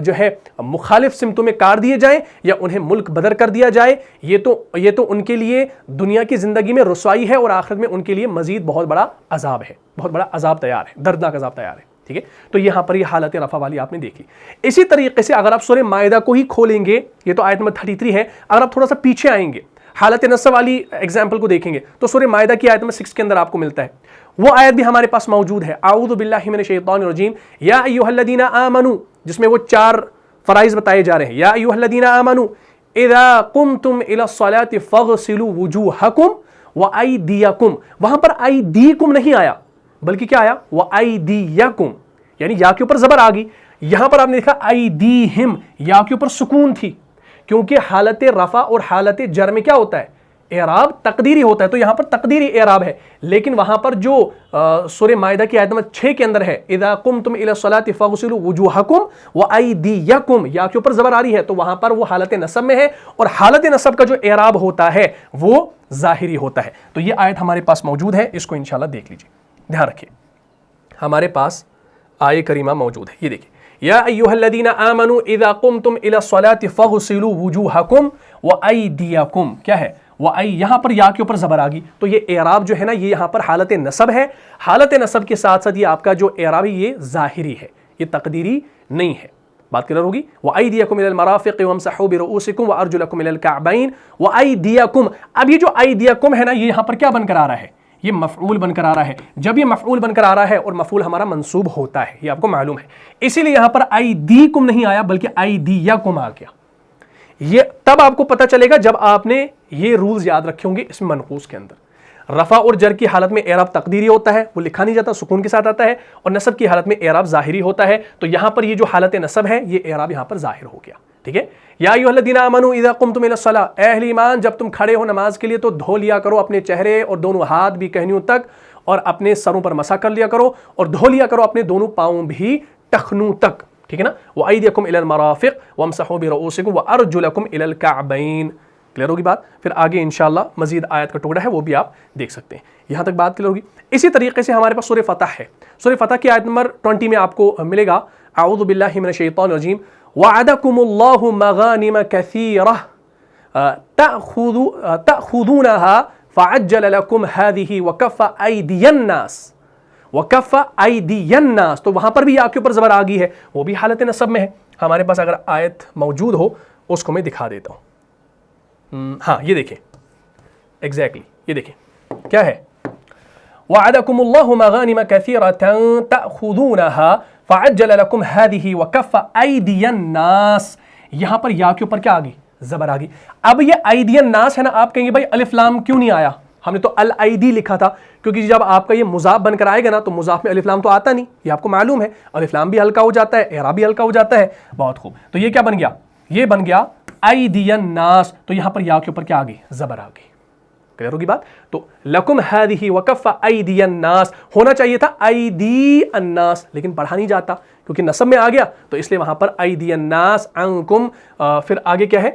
جو ہے مخالف سمتوں میں کاٹ دیے جائیں، یا انہیں ملک بدر کر دیا جائے. یہ تو ان کے لیے دنیا کی زندگی میں رسوائی ہے، اور آخرت میں ان کے لیے مزید بہت بڑا عذاب ہے، بہت بڑا عذاب تیار ہے، دردناک عذاب تیار ہے. ٹھیک ہے، تو یہاں پر یہ حالت رفع والی آپ نے دیکھی. اسی طریقے سے اگر آپ سورہ مائدہ کو ہی کھولیں گے، یہ تو آیت نمبر 33 ہے، اگر آپ تھوڑا سا پیچھے آئیں گے حالت نصب والی ایگزامپل کو دیکھیں گے تو سورہ مائدہ کی آیت نمبر 6 کے اندر آپ کو ملتا ہے. وہ آیت بھی ہمارے پاس موجود ہے، اعوذ باللہ من الشیطان الرجیم، یا ایھا الذین آمنوا، جس میں وہ 4 فرائض بتائے جا رہے ہیں. یا ایھا الذین آمنوا اذا قمتم الی الصلاۃ فاغسلوا وجوہکم وایدیکم. وہاں پر ایدیکم نہیں آیا، بلکہ کیا آیا؟ وایدیکم، یعنی یا کے اوپر زبر آ گئی. یہاں پر آپ نے دیکھا ایدیہم، یا کے اوپر سکون تھی، کیونکہ حالت رفع اور حالت جر میں کیا ہوتا ہے؟ اعراب تقدیری ہوتا ہے. تو یہاں پر تقدیری اعراب ہے، لیکن وہاں پر جو سورہ مائدہ کی آیت نمبر 6 کے اندر ہے، اذا قمتم الی الصلاۃ فاغسلوا وجوہکم وایدیکم، یا کے اوپر زبر آ رہی ہے، تو وہاں پر وہ حالت نصب میں ہے، اور حالت نصب کا جو اعراب ہوتا ہے وہ ظاہری ہوتا ہے. تو یہ آیت ہمارے پاس موجود ہے، اس کو انشاءاللہ دیکھ لیجیے. دھیان رکھیے، ہمارے پاس آیت کریمہ موجود ہے. یہ دیکھیے، یا ایھا الذین آمنوا اذا قمتم الی الصلاۃ فاغسلوا وجوہکم وایدیکم. کیا ہے؟ یہاں پر یا کے اوپر زبر آ گئی، تو یہ اعراب جو ہے نا یہ یہاں پر حالت نصب ہے. حالت نصب کے ساتھ ساتھ یہ آپ کا جو اعراب ہے یہ ظاہری ہے، یہ تقدیری نہیں ہے. بات کلیئر ہوگی؟ وَأَيْدِيَكُمْ إِلَى الْمَرَافِقِ وَامْسَحُوا بِرُؤُوسِكُمْ وَأَرْجُلَكُمْ إِلَى الْكَعْبَيْنِ وَأَيْدِيَكُمْ. اب یہ جو ایدیکم ہے نا یہ یہاں پر کیا بن کر آ رہا ہے؟ یہ مفعول بن کر آ رہا ہے. جب یہ مفعول بن کر آ رہا ہے اور مفعول ہمارا منصوب ہوتا ہے، یہ آپ کو معلوم ہے، اسی لیے یہاں پر ایدیکم نہیں آیا بلکہ ایدیکم آ گیا. یہ تب آپ کو پتہ چلے گا جب آپ نے یہ رولز یاد رکھے ہوں گے اس منقوص کے اندر. رفع اور جر کی حالت میں اعراب تقدیری ہوتا ہے، وہ لکھا نہیں جاتا، سکون کے ساتھ آتا ہے، اور نصب کی حالت میں اعراب ظاہری ہوتا ہے. تو یہاں پر یہ جو حالت نصب ہے یہ اعراب یہاں پر ظاہر ہو گیا. ٹھیک ہے، یا ایھا الذین آمنوا اذا قمتم الی الصلاۃ، اے اہل ایمان جب تم کھڑے ہو نماز کے لیے تو دھو لیا کرو اپنے چہرے اور دونوں ہاتھ بھی کہنیوں تک، اور اپنے سروں پر مسح کر لیا کرو، اور دھو لیا کرو اپنے دونوں پاؤں بھی ٹخنوں تک. ٹھیک ہے نا، وَأَيْدِيَكُمْ إِلَى الْمَرَافِقِ وَامْسَحُوا بِرُؤُوسِكُمْ وَأَرْجُلَكُمْ إِلَى الْكَعْبَيْنِ. کلیئر ہوگی بات؟ پھر آگے انشاءاللہ مزید آیت کا ٹکڑا ہے وہ بھی آپ دیکھ سکتے ہیں. یہاں تک بات کلیئر ہوگی. اسی طریقے سے ہمارے پاس سورہ فتح ہے. سورہ فتح کی آیت نمبر 20 میں آپ کو ملے گا، اعوذ باللہ من الشیطان الرجیم، وعدکم اللہ مغانم کثیرہ تأخذونها فعجل لکم هذه وکف ایدی الناس، وکف ایدی الناس. تو وہاں پر بھی آپ کے اوپر زبر آ گئی ہے، وہ بھی حالت نصب میں ہے. ہمارے پاس اگر آیت موجود ہو اس کو میں دکھا دیتا ہوں. ہاں یہ دیکھیں ایگزیکٹلی، یہ دیکھیں کیا ہے، وعدکم اللہ مغانم کثیرۃ تأخذونها فعجل لکم هذه وکف ایدی الناس. یہاں پر یا کے اوپر کیا آ گئی؟ زبر آ گئی. اب یہ ایدی الناس ہے نا، آپ کہیں گے بھائی الف لام کیوں نہیں آیا؟ ہم نے تو الایدی لکھا تھا کیونکہ جب آپ کا یہ مضاف بن کر آئے گا نا تو مضاف میں الف لام تو آتا نہیں، یہ آپ کو معلوم ہے، الف لام بھی ہلکا ہو جاتا ہے، اعراب بھی ہلکا ہو جاتا ہے. بہت خوب. تو یہ کیا بن گیا؟ یہ بن گیا ایدی الناس. تو یہاں پر یا کے اوپر کیا آ گئی؟ زبر آ گئی. کلیئر ہوگی بات؟ تو لکم ہذہ وکف ایدی الناس ہونا چاہیے تھا ایدی الناس، لیکن پڑھا نہیں جاتا کیونکہ نصب میں آ گیا، تو اس لیے وہاں پر ایدی الناس عنکم. پھر آگے کیا ہے؟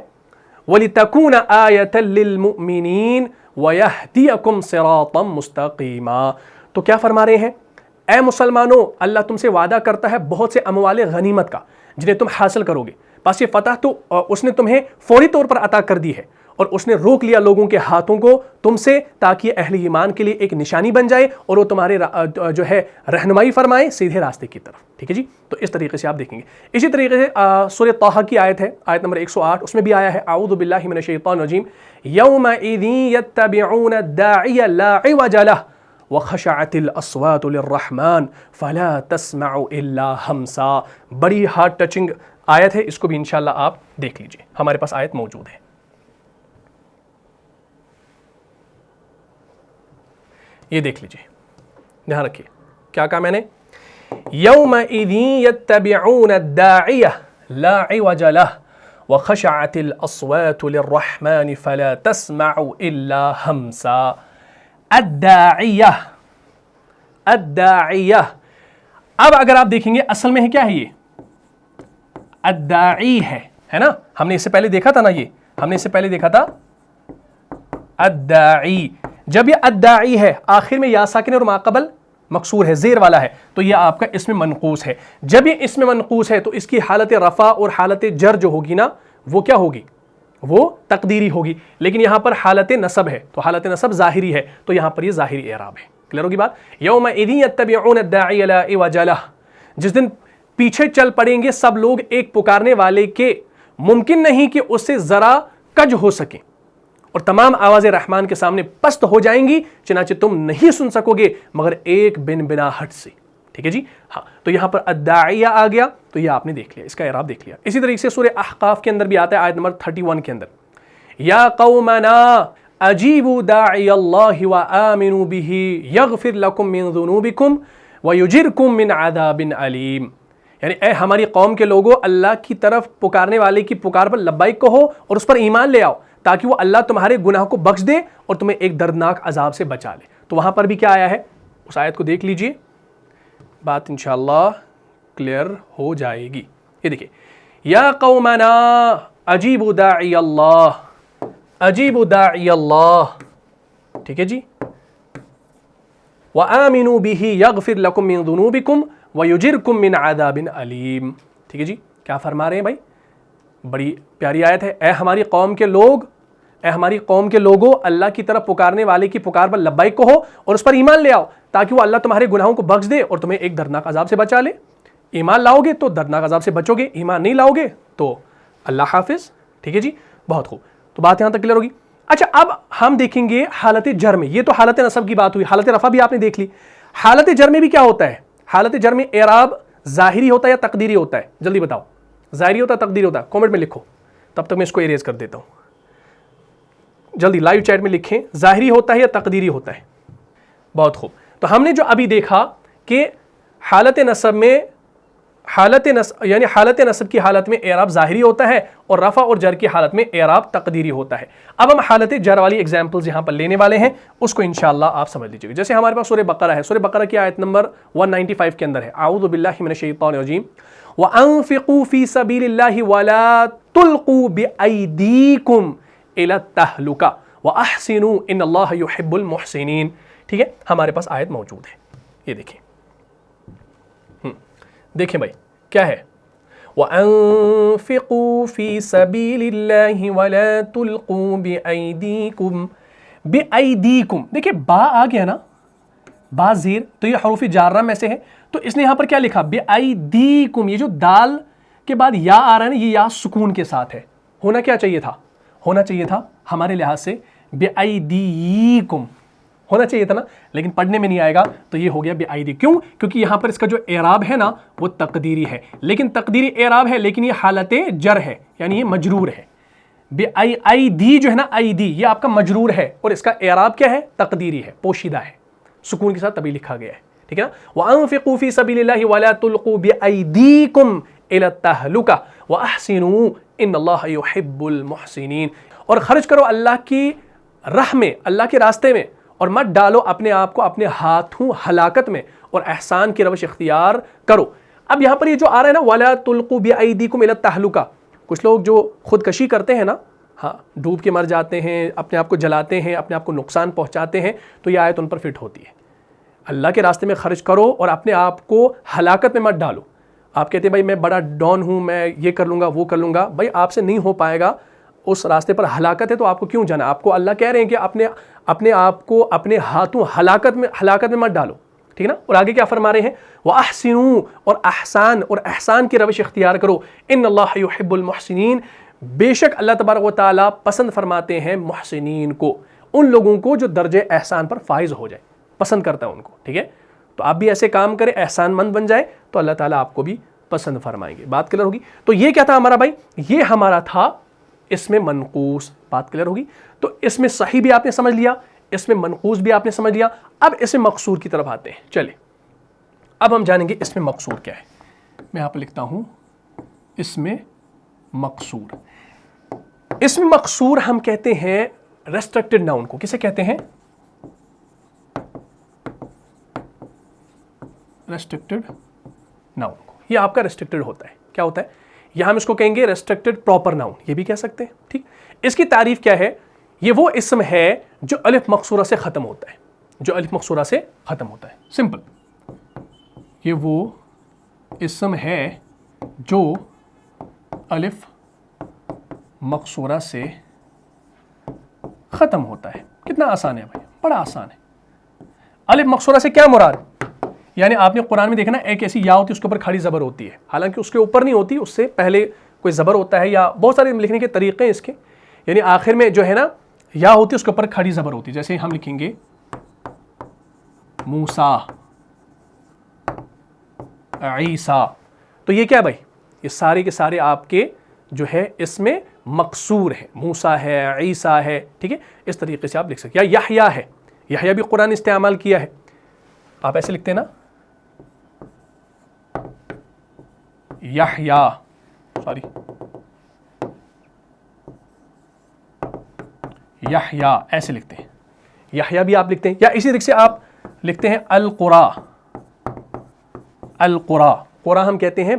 وَلِتَكُونَ آیَةً لِّلْمُؤْمِنِينَ وَيَهْدِيَكُمْ صِرَاطًا مُسْتَقِيمًا. تو کیا فرما رہے ہیں؟ اے مسلمانوں، اللہ تم سے وعدہ کرتا ہے بہت سے اموال غنیمت کا جنہیں تم حاصل کرو گے. بس یہ فتح تو اس نے تمہیں فوری طور پر عطا کر دی ہے، اور اس نے روک لیا لوگوں کے ہاتھوں کو تم سے تاکہ اہل ایمان کے لیے ایک نشانی بن جائے اور وہ تمہارے جو ہے رہنمائی فرمائے سیدھے راستے کی طرف. ٹھیک ہے جی؟ تو اس طریقے سے آپ دیکھیں گے. اسی طریقے سے سورہ طٰہٰ کی آیت ہے، آیت نمبر 108، اس میں بھی آیا ہے اعوذ باللہ من الشیطان الرجیم یومئذ یتبعون الداعی لا عوج لہ وخشعت الاصوات للرحمن فلا تسمع الا ہمسا. بڑی ہارٹ ٹچنگ آیت ہے، اس کو بھی انشاءاللہ آپ دیکھ لیجئے، ہمارے پاس آیت موجود ہے. یہ دیکھ لیجئے، دھیان رکھیے کیا کہا میں نے؟ یومئذ یتبعون الداعی لا عوج لہ وخشعت الاصوات للرحمن فلا تسمع الا ہمسا. الداعیہ، الداعیہ. اب اگر آپ دیکھیں گے اصل میں ہے کیا ہے؟ یہ الداعی ہے نا؟ ہم نے اس سے پہلے دیکھا تھا نا، یہ ہم نے اس سے پہلے دیکھا تھا الداعی. جب یہ الداعی ہے آخر میں یا ساکن اور ماقبل مکسور ہے، زیر والا ہے، تو یہ آپ کا اسم منقوص ہے. جب یہ اسم منقوص ہے تو اس کی حالت رفع اور حالت جر جو ہوگی نا وہ کیا ہوگی؟ وہ تقدیری ہوگی. لیکن یہاں پر حالت نصب ہے تو حالت نصب ظاہری ہے، تو یہاں پر یہ ظاہری اعراب ہے. کلیئر ہوگی بات؟ یومئذ یتبعون الداعی لا عوج لہ. جس دن پیچھے چل پڑیں گے سب لوگ ایک پکارنے والے کے، ممکن نہیں کہ اس سے ذرا کج ہو سکیں، اور تمام آوازیں رحمان کے سامنے پست ہو جائیں گی، چنانچہ تم نہیں سن سکو گے مگر ایک بن بناہٹ سے. ٹھیک ہے جی؟ ہاں. تو یہاں پر الداعیہ آ گیا، تو یہ آپ نے دیکھ لیا، اس کا اعراب دیکھ لیا. اسی طریقے سے سورہ احقاف کے اندر بھی آتا ہے آیت نمبر 31 کے اندر، یا قومنا اجیبوا داعی اللہ وآمنوا بہ یغفر لکم من ذنوبکم ویجرکم من عذاب علیم. یعنی اے ہماری قوم کے لوگوں، اللہ کی طرف پکارنے والے کی پکار پر لبیک کہو اور اس پر ایمان لے آؤ تاکہ وہ اللہ تمہارے گناہ کو بخش دے اور تمہیں ایک دردناک عذاب سے بچا لے. تو وہاں پر بھی کیا آیا ہے؟ اس آیت کو دیکھ لیجئے، بات انشاءاللہ کلیئر ہو جائے گی. یہ دیکھیں، یا قومنا اجیبوا داعی اللہ، اجیبوا داعی اللہ. ٹھیک ہے جی؟ وآمنوا بہ یغفر لکم من ذنوبکم ویجرکم من عذاب علیم. ٹھیک ہے جی؟ کیا فرما رہے ہیں بھائی؟ بڑی پیاری آیت ہے. اے ہماری قوم کے لوگ، اے ہماری قوم کے لوگوں، اللہ کی طرف پکارنے والے کی پکار پر لبیک کہو اور اس پر ایمان لے آؤ تاکہ وہ اللہ تمہارے گناہوں کو بخش دے اور تمہیں ایک دردناک عذاب سے بچا لے. ایمان لاؤ گے تو دردناک عذاب سے بچو گے، ایمان نہیں لاؤ گے تو اللہ حافظ. ٹھیک ہے جی؟ بہت خوب. تو بات یہاں تک کلیئر ہوگی. اچھا، اب ہم دیکھیں گے حالت جر میں. یہ تو حالت نصب کی بات ہوئی، حالت رفع بھی آپ نے دیکھ لی. حالت جر میں بھی کیا ہوتا ہے؟ حالت جر میں اعراب ظاہری ہوتا ہے یا تقدیری ہوتا ہے؟ جلدی بتاؤ، ظاہری ہوتا ہے تقدیری ہوتا ہے؟ کامنٹ میں لکھو، تب تک میں اس کو اریز کر دیتا ہوں. جلدی لائیو چیٹ میں لکھیں، ظاہری ہوتا ہے یا تقدیری ہوتا ہے؟ بہت خوب. تو ہم نے جو ابھی دیکھا کہ حالت نصب میں یعنی حالت نصب کی حالت میں اعراب ظاہری ہوتا ہے اور رفع اور جر کی حالت میں اعراب تقدیری ہوتا ہے. اب ہم حالت جر والی ایگزامپلز یہاں پر لینے والے ہیں، اس کو انشاءاللہ آپ سمجھ لیجیے گا. جیسے ہمارے پاس سورہ بقرہ ہے، سورہ بقرہ کی آیت نمبر 195 کے اندر ہے اعوذ باللہ من الشیطان الرجیم وَأَنفِقُوا فِي سَبِيلِ اللَّهِ وَلَا تُلْقُوا بِأَيْدِيكُمْ إِلَى التَّهْلُكَةِ وَأَحْسِنُوا إِنَّ اللَّهَ يُحِبُّ الْمُحْسِنِينَ. ٹھیک ہے؟ ہمارے پاس آیت موجود ہے، یہ دیکھیں. دیکھیں بھائی کیا ہے؟ وَأَنفِقُوا فِي سَبِيلِ اللَّهِ وَلَا تُلْقُوا بِأَيْدِيكُمْ. بِأَيْدِيكُمْ دیکھیں با آ گیا نا، با زیر، تو یہ حروف جارہ میں سے ہے، تو اس نے یہاں پر کیا لکھا؟ بِأَيْدِيكُمْ. یہ جو دال کے بعد یا آ رہا ہے نا، یہ یا سکون کے ساتھ ہے. ہونا کیا چاہیے تھا؟ ہونا چاہیے تھا ہمارے لحاظ سے بِأَيْدِيكُمْ ہونا چاہیے تھا نا، لیکن پڑھنے میں نہیں آئے گا تو یہ ہو گیا بِأَيْدِي. کیوں؟ کیونکہ یہاں پر اس کا جو اعراب ہے نا وہ تقدیری ہے، لیکن تقدیری اعراب ہے، لیکن یہ حالت جر ہے، یعنی یہ مجرور ہے. بِأَيْدِي جو ہے نا ایدی یہ آپ کا مجرور ہے اور اس کا اعراب کیا ہے؟ تقدیری ہے، پوشیدہ ہے، سکون کے ساتھ تبھی لکھا گیا ہے، ٹھیک ہے نا. وَأَنفِقُوا فِي سَبِيلِ اللَّهِ وَلَا تُلْقُوا بِأَيْدِيكُمْ إِلَى التَّهْلُكَةِ وَأَحْسِنُوا إِنَّ اللَّهَ يُحِبُّ الْمُحْسِنِينَ. اور خرچ کرو اللہ کی راہ میں، اللہ کے راستے میں، اور مت ڈالو اپنے آپ کو اپنے ہاتھوں ہلاکت میں، اور احسان کی روش اختیار کرو. اب یہاں پر یہ جو آ رہا ہے نا وَلَا تُلْقُوا بِأَيْدِيكُمْ إِلَى التَّهْلُكَةِ، کچھ لوگ جو خودکشی کرتے ہیں نا، ہاں ڈوب کے مر جاتے ہیں، اپنے آپ کو جلاتے ہیں، اپنے آپ کو نقصان پہنچاتے ہیں، تو یہ آیت ان پر فٹ ہوتی ہے. اللہ کے راستے میں خرچ کرو اور اپنے آپ کو ہلاکت میں مت ڈالو. آپ کہتے ہیں بھائی میں بڑا ڈون ہوں، میں یہ کر لوں گا وہ کر لوں گا، بھائی آپ سے نہیں ہو پائے گا، اس راستے پر ہلاکت ہے تو آپ کو کیوں جانا. آپ کو اللہ کہہ رہے ہیں کہ اپنے آپ کو اپنے ہاتھوں ہلاکت میں مت ڈالو، ٹھیک ہے نا. اور آگے کیا فرما رہے ہیں؟ وَأَحْسِنُوا، اور احسان کی روش اختیار کرو. إِنَّ اللَّهَ يُحِبُّ الْمُحْسِنِينَ، بے شک اللہ تبارک و تعالیٰ پسند فرماتے ہیں محسنین کو، ان لوگوں کو جو درجے احسان پر فائز ہو جائے، پسند کرتا ہے ان کو، ٹھیک ہے. تو آپ بھی ایسے کام کریں، احسان مند بن جائے تو اللہ تعالیٰ آپ کو بھی پسند فرمائیں گے. بات کلیئر ہوگی؟ تو یہ کیا تھا ہمارا بھائی؟ یہ ہمارا تھا اس میں منقوص. بات کلیئر ہوگی؟ تو اس میں صحیح بھی آپ نے سمجھ لیا، اس میں منقوص بھی آپ نے سمجھ لیا. اب اس میں مقصور کی طرف آتے ہیں. چلیں اب ہم جانیں گے اس میں مقصور کیا ہے. میں یہاں پہ لکھتا ہوں اس میں مقصور. اس میں مقصور ہم کہتے ہیں ریسٹرکٹڈ ناؤن کو. کسے کہتے ہیں؟ ریسٹرکٹڈ ناؤن کو. یہ آپ کا ریسٹرکٹڈ ہوتا ہے. کیا ہوتا ہے؟ یہاں ہم اس کو کہیں گے ریسٹرکٹڈ پراپر ناؤن، یہ بھی کہہ سکتے ہیں، ٹھیک. اس کی تعریف کیا ہے؟ یہ وہ اسم ہے جو الف مقصورہ سے ختم ہوتا ہے، جو الف مقصورہ سے ختم ہوتا ہے. سمپل، یہ وہ اسم ہے جو الف مقصورہ سے ختم ہوتا ہے. کتنا آسان ہے بھائی، بڑا آسان ہے. الف مقصورہ سے کیا مراد؟ یعنی آپ نے قرآن میں دیکھا نا، ایک ایسی یا ہوتی ہے اس کے اوپر کھڑی زبر ہوتی ہے، حالانکہ اس کے اوپر نہیں ہوتی، اس سے پہلے کوئی زبر ہوتا ہے، یا بہت سارے لکھنے کے طریقے ہیں اس کے. یعنی آخر میں جو ہے نا یا ہوتی ہے اس کے اوپر کھڑی زبر ہوتی ہے. جیسے ہم لکھیں گے موسیٰ، عیسیٰ، تو یہ کیا بھائی؟ یہ سارے کے سارے آپ کے جو ہے اس میں مقصور ہے. موسیٰ ہے، عیسیٰ ہے، ٹھیک ہے. اس طریقے سے آپ لکھ سکتے ہیں. یا یحییٰ ہے، یحییٰ بھی قرآن استعمال کیا ہے. آپ ایسے لکھتے ہیں نا، یحییٰ، سوری، یحییٰ ایسے لکھتے ہیں. یحییٰ بھی آپ لکھتے ہیں. یا اسی طریقے سے آپ لکھتے ہیں القریٰ. القریٰ، قریٰ ہم کہتے ہیں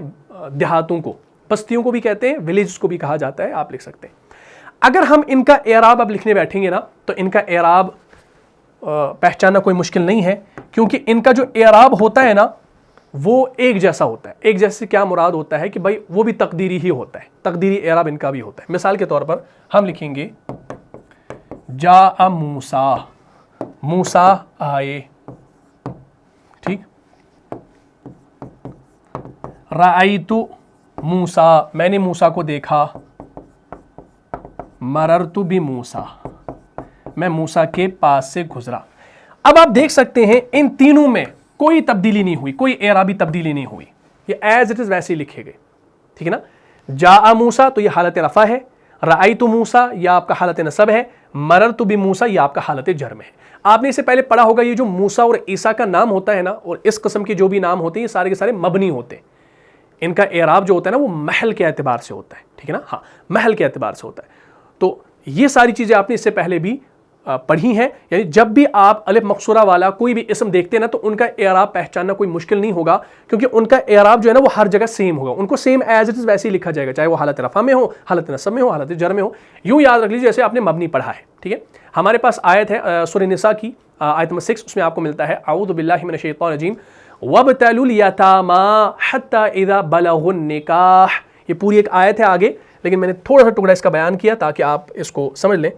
دیہاتوں کو، بستیوں کو بھی کہتے ہیں، ولیجز کو بھی کہا جاتا ہے، آپ لکھ سکتے ہیں. اگر ہم ان کا اعراب اب لکھنے بیٹھیں گے نا تو ان کا اعراب پہچاننا کوئی مشکل نہیں ہے، کیونکہ ان کا جو اعراب ہوتا ہے نا وہ ایک جیسا ہوتا ہے. ایک جیسے کیا مراد ہوتا ہے کہ بھائی وہ بھی تقدیری ہی ہوتا ہے، تقدیری اعراب ان کا بھی ہوتا ہے. مثال کے طور پر ہم لکھیں گے جاء موسیٰ، موسیٰ آئے، ٹھیک. رأیت موسیٰ، میں نے موسیٰ کو دیکھا. مررت بموسیٰ، میں موسیٰ کے پاس سے گزرا. اب آپ دیکھ سکتے ہیں ان تینوں میں کوئی تبدیلی نہیں ہوئی، کوئی اعرابی تبدیلی نہیں ہوئی. یہ ایز اٹ از ویسے ہی لکھے گئے، ٹھیک ہے نا. جاء موسیٰ تو یہ حالت رفع ہے، رأیت موسیٰ یہ آپ کا حالت نصب ہے، مررت بموسیٰ یہ آپ کا حالت جرم ہے. آپ نے اس سے پہلے پڑھا ہوگا یہ جو موسیٰ اور عیسیٰ کا نام ہوتا ہے نا، اور اس قسم کے جو بھی نام ہوتے ہیں یہ سارے کے سارے مبنی ہوتے ہیں. ان کا اعراب جو ہوتا ہے نا وہ محل کے اعتبار سے ہوتا ہے، ٹھیک ہے نا. ہاں، محل کے اعتبار سے ہوتا ہے. تو یہ ساری چیزیں آپ نے اس سے پہلے بھی پڑھی ہیں. یعنی جب بھی آپ الف مقصورہ والا کوئی بھی اسم دیکھتے ہیں نا تو ان کا اعراب پہچاننا کوئی مشکل نہیں ہوگا، کیونکہ ان کا اعراب جو ہے نا وہ ہر جگہ سیم ہوگا. ان کو سیم ایز اٹ از ویسے ہی لکھا جائے گا، چاہے وہ حالت رفع میں ہو، حالت نصب میں ہو، حالت جر میں ہو. یوں یاد رکھ لیجیے جیسے آپ نے مبنی پڑھا ہے، ٹھیک ہے. ہمارے پاس آیت ہے سورہ نساء کی آیت نمبر 6، اس میں آپ کو ملتا ہے اعوذ باللہ من الشیطان الرجیم وَابْتَلُوا الْيَتَامَىٰ حَتَّىٰ إِذَا بَلَغُوا النِّكَاحَ. یہ پوری ایک آیت ہے آگے، لیکن میں نے تھوڑا سا ٹکڑا اس کا بیان کیا تاکہ آپ اس کو سمجھ لیں.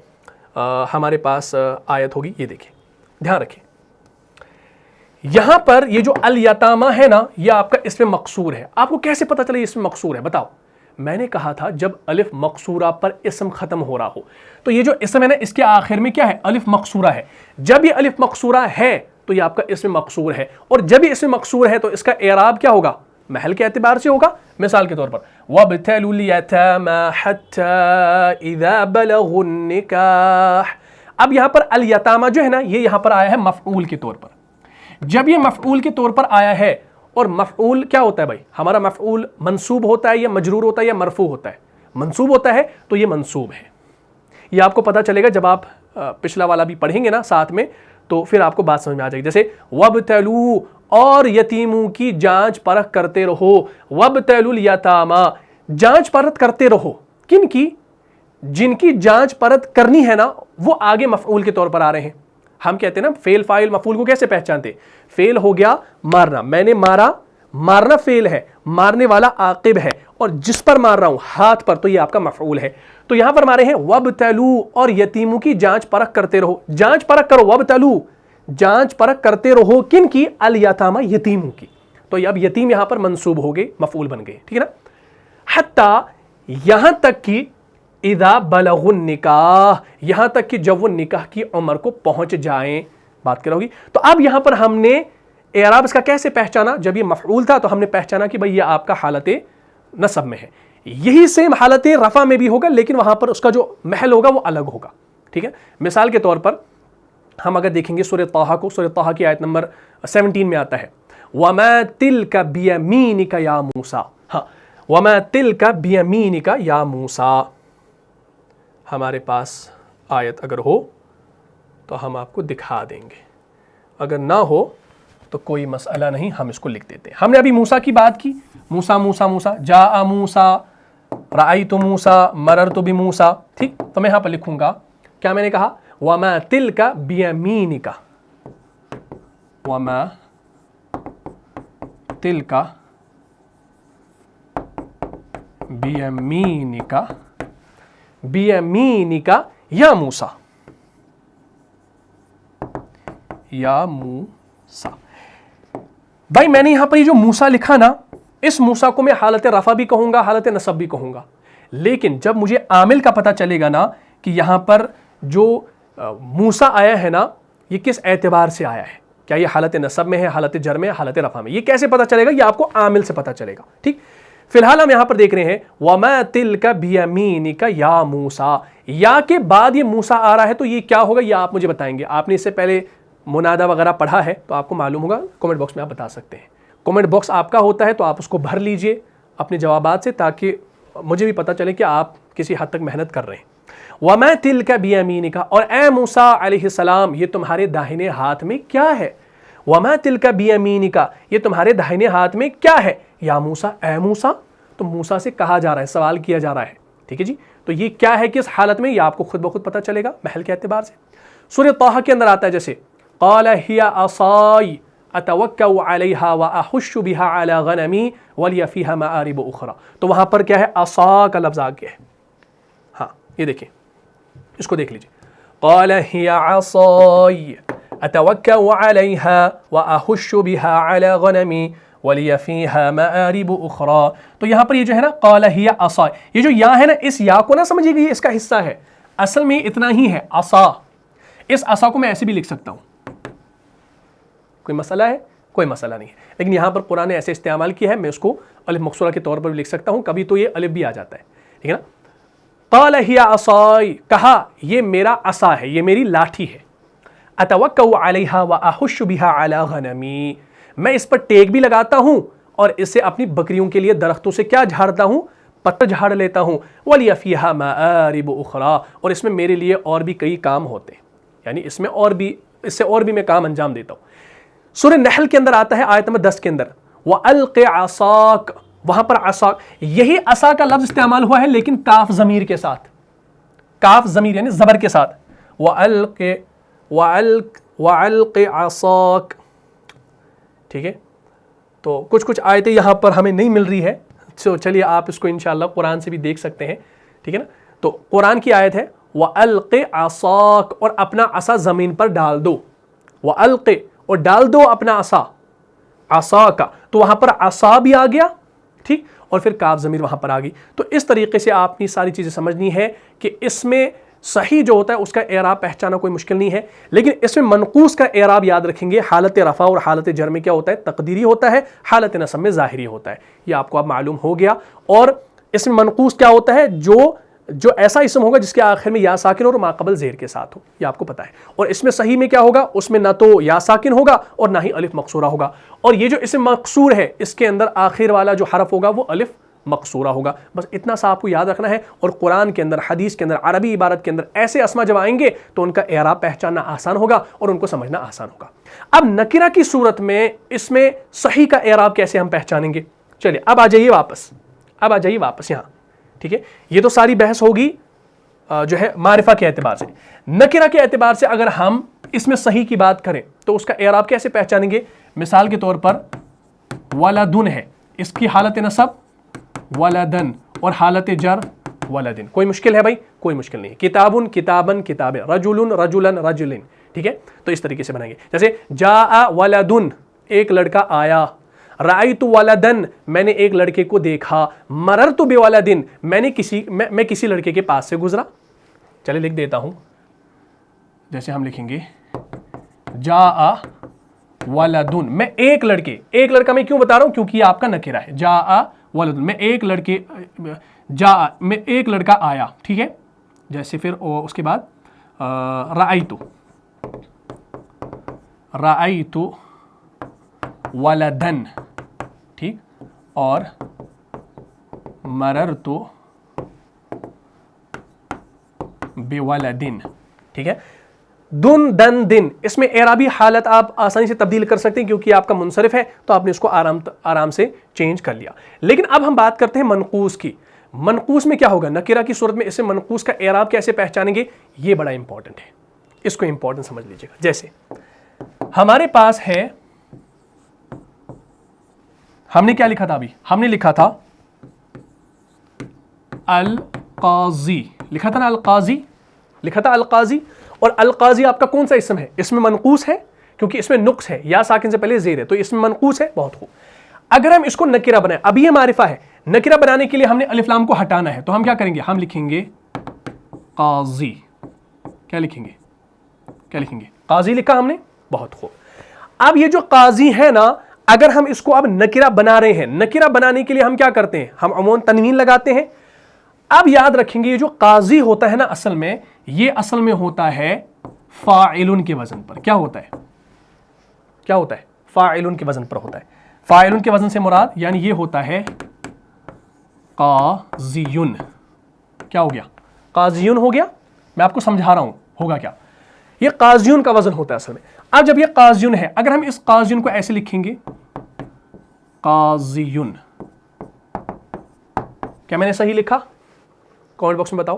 ہمارے پاس آیت ہوگی، یہ دیکھیں، دھیان رکھیں. یہاں پر یہ جو الیتامہ ہے نا یہ آپ کا اس میں مقصور ہے. آپ کو کیسے پتہ چلے اس میں مقصور ہے؟ بتاؤ. میں نے کہا تھا جب الف مقصورہ پر اسم ختم ہو رہا ہو تو یہ جو اسم ہے نا اس کے آخر میں کیا ہے؟ الف مقصورہ ہے. جب یہ الف مقصورہ ہے تو یہ آپ کا اسم مقصور ہے، اور جب یہ اسم مقصور ہے تو اس کا اعراب کیا ہوگا؟ محل کے اعتبار سے ہوگا. مثال کے طور پر وَابْتَلُوا الْيَتَامَى حَتَّى إِذَا بَلَغُوا النِّكَاحَ. اب یہاں پر الیتامہ جو ہے نا یہ یہاں پر آیا ہے مفعول کے طور پر. جب یہ مفعول کے طور پر آیا ہے، اور مفعول کیا ہوتا ہے بھائی؟ ہمارا مفعول منصوب ہوتا ہے یا مجرور ہوتا ہے یا مرفوع ہوتا ہے؟ منصوب ہوتا ہے، تو یہ منصوب ہے. یہ آپ کو پتہ چلے گا جب آپ پچھلا والا بھی پڑھیں گے نا ساتھ میں، تو پھر آپ کو بات سمجھ میں آ جائے گی. جیسے وَابْتَلُوا، اور یتیموں کی جانچ پرکھ کرتے رہو. وَابْتَلُوا الْيَتَامَى، جانچ پرکھ کرتے رہو. کن کی؟ جن کی جانچ پرکھ کرنی ہے نا وہ آگے مفعول کے طور پر آ رہے ہیں. ہم کہتے ہیں نا فعل فاعل مفعول کو کیسے پہچانتے؟ فعل ہو گیا مارنا، میں نے مارا، مارنا فعل ہے، مارنے والا عاقب ہے، اور جس پر مار رہا ہوں ہاتھ پر، تو یہ آپ کا مفعول ہے. تو یہاں پر مارے ہیں وَابْتَلُوا، اور یتیموں کی جانچ پرکھ کرتے رہو. جانچ پرکھ کرو، وَابْتَلُوا، جانچ پرکھ کرتے رہو. کن کی؟ الیتامہ، یتیموں کی. تو اب یتیم یہاں پر منصوب ہو گئے، مفعول بن گئے. ٹھیک ہے نا؟ حتی، یہاں تک کہ اذا بلغوا النکاح، یہاں تک کہ جب وہ نکاح کی عمر کو پہنچ جائیں. بات کرو گی. تو اب یہاں پر ہم نے اعراب اس کا کیسے پہچانا؟ جب یہ مفعول تھا تو ہم نے پہچانا کہ بھئی یہ آپ کا حالت نصب میں ہے. یہی سیم حالت رفع میں بھی ہوگا، لیکن وہاں پر اس کا جو محل ہوگا وہ الگ ہوگا. ٹھیک ہے؟ مثال کے طور پر ہم اگر دیکھیں گے سورہ طٰہٰ کو، سورہ طٰہٰ کی آیت نمبر 17 میں آتا ہے وَمَا تِلْكَ بِيَمِينِكَ يَا مُوسَىٰ. ہاں، وَمَا تِلْكَ بِيَمِينِكَ يَا مُوسَىٰ. ہمارے پاس آیت اگر ہو تو ہم آپ کو دکھا دیں گے، اگر نہ ہو تو کوئی مسئلہ نہیں، ہم اس کو لکھ دیتے ہیں. ہم نے ابھی موسیٰ کی بات کی، موسیٰ موسیٰ موسیٰ، جاء موسیٰ، رأیت موسیٰ، مررت بموسیٰ. ٹھیک، تو میں یہاں پر لکھوں گا کیا میں نے کہا؟ وَمَا تِلْكَ بِيَمِينِكَ، وَمَا تِلْكَ بِيَمِينِكَ، بِيَمِينِكَ یا موسیٰ، یا موسیٰ. بھائی میں نے یہاں پر یہ جو موسیٰ لکھا نا، اس موسیٰ کو میں حالت رفع بھی کہوں گا، حالت نصب بھی کہوں گا. لیکن جب مجھے عامل کا پتہ چلے گا نا کہ یہاں پر جو موسیٰ آیا ہے نا یہ کس اعتبار سے آیا ہے، کیا یہ حالت نصب میں ہے، حالت جر میں ہے، حالت رفع میں، یہ کیسے پتہ چلے گا؟ یہ آپ کو عامل سے پتہ چلے گا. ٹھیک، فی الحال ہم یہاں پر دیکھ رہے ہیں وَمَا تِلْكَ بِيَمِينِكَ یا موسیٰ. یا کے بعد یہ موسیٰ آ رہا ہے تو یہ کیا ہوگا؟ یہ آپ مجھے بتائیں گے. آپ نے اس سے پہلے منادہ وغیرہ پڑھا ہے تو آپ کو معلوم ہوگا، کمنٹ باکس میں آپ بتا سکتے ہیں. کمنٹ باکس آپ کا ہوتا ہے تو آپ اس کو بھر لیجئے اپنے جوابات سے، تاکہ مجھے بھی پتہ چلے کہ آپ کسی حد تک محنت کر رہے ہیں. وَمَا تِلْكَ بِيَمِينِكَ، اور اے موسیٰ علیہ السلام یہ تمہارے داہنے ہاتھ میں کیا ہے؟ وَمَا تِلْكَ بِيَمِينِكَ، یہ تمہارے داہنے ہاتھ میں کیا ہے؟ یا موسیٰ، اے موسیٰ. تو موسیٰ سے کہا جا رہا ہے، سوال کیا جا رہا ہے. ٹھیک ہے جی، تو یہ کیا ہے کس حالت میں، یہ آپ کو خود بخود پتہ چلے گا محل کے اعتبار سے. سورہ طٰہٰ کے اندر آتا ہے جیسے قال هي عصاي اتوكل عليها واحش بها على غنمي ولي فيها مآرب اخرى. تو وہاں پر کیا ہے؟ عصا کا لفظ آ گیا ہے. ہاں یہ دیکھیں، اس کو دیکھ لیجیے. قال هي عصاي اتوكل عليها واحش بها على غنمي وَلِيَ فِيهَا مَآرِبُ أُخْرَى. تو یہاں پر یہ جو ہے نا قَالَ هِيَ عَصَايَ، یہ جو یا ہے نا اس یا کو نہ سمجھے گی، اس کا حصہ ہے، اصل میں اتنا ہی ہے عصا. اس عصا کو میں ایسے بھی لکھ سکتا ہوں، کوئی مسئلہ ہے؟ کوئی مسئلہ نہیں ہے. لیکن یہاں پر قرآن نے ایسے استعمال کیا ہے، میں اس کو الف مقصورہ کے طور پر بھی لکھ سکتا ہوں، کبھی تو یہ الف بھی آ جاتا ہے. ٹھیک ہے نا؟ قَالَ هِيَ عَصَايَ، کہا یہ میرا عصا ہے، یہ میری لاٹھی ہے. أَتَوَكَّلُ عَلَيْهَا وَأَحُشُّ بِهَا عَلَى غَنَمِي، میں اس پر ٹیک بھی لگاتا ہوں اور اس سے اپنی بکریوں کے لیے درختوں سے کیا جھاڑتا ہوں؟ پتر جھاڑ لیتا ہوں. وَلِيَ فِيهَا مَآرِبُ أُخْرَى، اور اس میں میرے لیے اور بھی کئی کام ہوتے ہیں، یعنی اس میں اور بھی، اس سے اور بھی میں کام انجام دیتا ہوں. سورہ نحل کے اندر آتا ہے آیت نمبر 10 کے اندر وَأَلْقِ عَصَاكَ، وہاں پر عصا، یہی عصا کا لفظ استعمال ہوا ہے لیکن کاف ضمیر کے ساتھ، کاف ضمیر یعنی زبر کے ساتھ. وَأَلْقِ عَصَاكَ. ٹھیک ہے، تو کچھ آیتیں یہاں پر ہمیں نہیں مل رہی ہے، چلیے آپ اس کو انشاءاللہ قرآن سے بھی دیکھ سکتے ہیں. ٹھیک ہے نا؟ تو قرآن کی آیت ہے وَأَلْقِ عَصَاكَ، اور اپنا عصا زمین پر ڈال دو. وَأَلْقِ، اور ڈال دو اپنا عصا، عصا کا، تو وہاں پر عصا بھی آ گیا. ٹھیک، اور پھر کاف ضمیر وہاں پر آ گئی. تو اس طریقے سے آپ نے ساری چیزیں سمجھنی ہے کہ اس میں صحیح جو ہوتا ہے اس کا اعراب پہچانا کوئی مشکل نہیں ہے، لیکن اس میں منقوص کا اعراب یاد رکھیں گے، حالت رفع اور حالت جر میں کیا ہوتا ہے؟ تقدیری ہوتا ہے، حالت نصب میں ظاہری ہوتا ہے، یہ آپ کو اب معلوم ہو گیا۔ اور اس میں منقوص کیا ہوتا ہے؟ جو ایسا اسم ہوگا جس کے آخر میں یا ساکن اور ما قبل زیر کے ساتھ ہو، یہ آپ کو پتا ہے۔ اور اس میں صحیح میں کیا ہوگا؟ اس میں نہ تو یا ساکن ہوگا اور نہ ہی الف مقصورہ ہوگا، اور یہ جو اسم مقصور ہے اس کے اندر آخر والا جو حرف ہوگا وہ الف مقصورہ ہوگا۔ بس اتنا سا آپ کو یاد رکھنا ہے، اور قرآن کے اندر، حدیث کے اندر، عربی عبارت کے اندر ایسے اسما جب آئیں گے تو ان کا اعراب پہچاننا آسان ہوگا اور ان کو سمجھنا آسان ہوگا۔ اب نکرہ کی صورت میں اس میں صحیح کا اعراب کیسے ہم پہچانیں گے؟ چلیے اب آ جائیے واپس یہاں، ٹھیک ہے؟ یہ تو ساری بحث ہوگی جو ہے معرفہ کے اعتبار سے۔ نکرہ کے اعتبار سے اگر ہم اس میں صحیح کی بات کریں تو اس کا اعراب کیسے پہچانیں گے؟ مثال کے طور پر ولدن ہے، اس کی حالت نصب ولدن اور حالت جر ولدن، کوئی مشکل ہے بھائی؟ کوئی مشکل نہیں۔ کتابن کتابن کتابن، رجلن رجلن رجلن، ٹھیک ہے؟ تو اس طریقے سے بنائیں گے، جیسے جاء ولدن، ایک لڑکا آیا، رأیت ولدن، میں نے ایک لڑکے کو دیکھا، مررت بولدن، میں کسی لڑکے کے پاس سے گزرا۔ چلے لکھ دیتا ہوں، جیسے ہم لکھیں گے جاء ولدن، میں ایک لڑکا میں کیوں بتا رہا ہوں؟ کیونکہ یہ آپ کا نکرہ ہے۔ جاء ولدن، میں ایک لڑکا آیا، ٹھیک ہے؟ جیسے پھر اس کے بعد رأیت ولدن، ٹھیک، اور مررت بولدن، ٹھیک ہے؟ دن دن دن، اس میں اعرابی حالت آپ آسانی سے تبدیل کر سکتے ہیں کیونکہ آپ کا منصرف ہے تو آپ نے اس کو آرام سے چینج کر لیا۔ لیکن اب ہم بات کرتے ہیں منقوص کی۔ منقوص میں کیا ہوگا؟ نکرہ کی صورت میں اسے منقوص کا اعراب کیسے پہچانیں گے؟ یہ بڑا امپورٹنٹ ہے، اس کو امپورٹنٹ سمجھ لیجیے گا۔ جیسے ہمارے پاس ہے، ہم نے کیا لکھا تھا؟ ابھی ہم نے لکھا تھا القاضی، لکھا تھا نا القاضی، اور القاضی آپ کا کون سا اسم ہے؟ اس میں منقوص ہے کیونکہ اس میں نقص ہے، یا ساکن سے پہلے زیر ہے، تو اس میں منقوص ہے۔ بہت خوب، اگر ہم اس کو نکرہ بنائیں، اب یہ معرفہ ہے، نکرہ بنانے کے لیے ہم نے الف لام کو ہٹانا ہے، تو ہم کیا کریں گے؟ ہم لکھیں گے قاضی۔ کیا لکھیں گے؟ قاضی لکھا ہم نے، بہت خوب۔ اب یہ جو قاضی ہے نا، اگر ہم اس کو اب نکرہ بنا رہے ہیں، نکرہ بنانے کے لیے ہم کیا کرتے ہیں؟ ہم عموماً تنوین لگاتے ہیں۔ اب یاد رکھیں گے یہ جو قاضی ہوتا ہے نا، اصل میں یہ اصل میں ہوتا ہے فاعلن کے وزن پر۔ کیا ہوتا ہے؟ فاعلن کے وزن پر ہوتا ہے۔ فاعلن کے وزن سے مراد یعنی یہ ہوتا ہے قاضیون۔ کیا ہو گیا؟ قاضیون ہو گیا۔ میں آپ کو سمجھا رہا ہوں ہوگا کیا۔ یہ قاضیون کا وزن ہوتا ہے اصل میں۔ اب جب یہ قاضیون ہے، اگر ہم اس قاضیون کو ایسے لکھیں گے قاضیون، کیا میں نے صحیح لکھا؟ کمنٹ باکس میں بتاؤ۔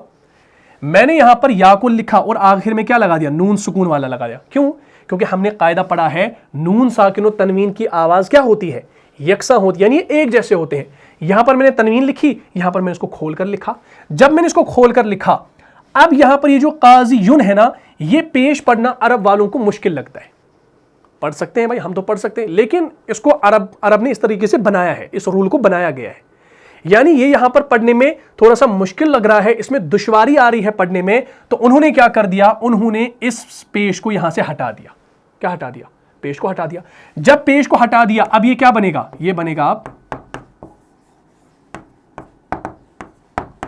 میں نے یہاں پر یا کو لکھا اور آخر میں کیا لگا دیا؟ نون سکون والا لگا دیا۔ کیوں؟ کیونکہ ہم نے قاعدہ پڑھا ہے نون ساکن و تنوین کی آواز کیا ہوتی ہے؟ یکساں ہوتی ہے، یعنی ایک جیسے ہوتے ہیں۔ یہاں پر میں نے تنوین لکھی، یہاں پر میں نے اس کو کھول کر لکھا۔ جب میں نے اس کو کھول کر لکھا، اب یہاں پر یہ جو قاضیون ہے نا، یہ پیش پڑھنا عرب والوں کو مشکل لگتا ہے۔ پڑھ سکتے ہیں بھائی، ہم تو پڑھ سکتے ہیں، لیکن اس کو عرب نے اس طریقے سے بنایا ہے، اس رول کو بنایا گیا ہے، یعنی یہ یہاں پر پڑھنے میں تھوڑا سا مشکل لگ رہا ہے، اس میں دشواری آ رہی ہے پڑھنے میں، تو انہوں نے کیا کر دیا؟ انہوں نے اس پیش کو یہاں سے ہٹا دیا۔ کیا ہٹا دیا؟ پیش کو ہٹا دیا۔ جب پیش کو ہٹا دیا، اب یہ کیا بنے گا؟ یہ بنے گا اب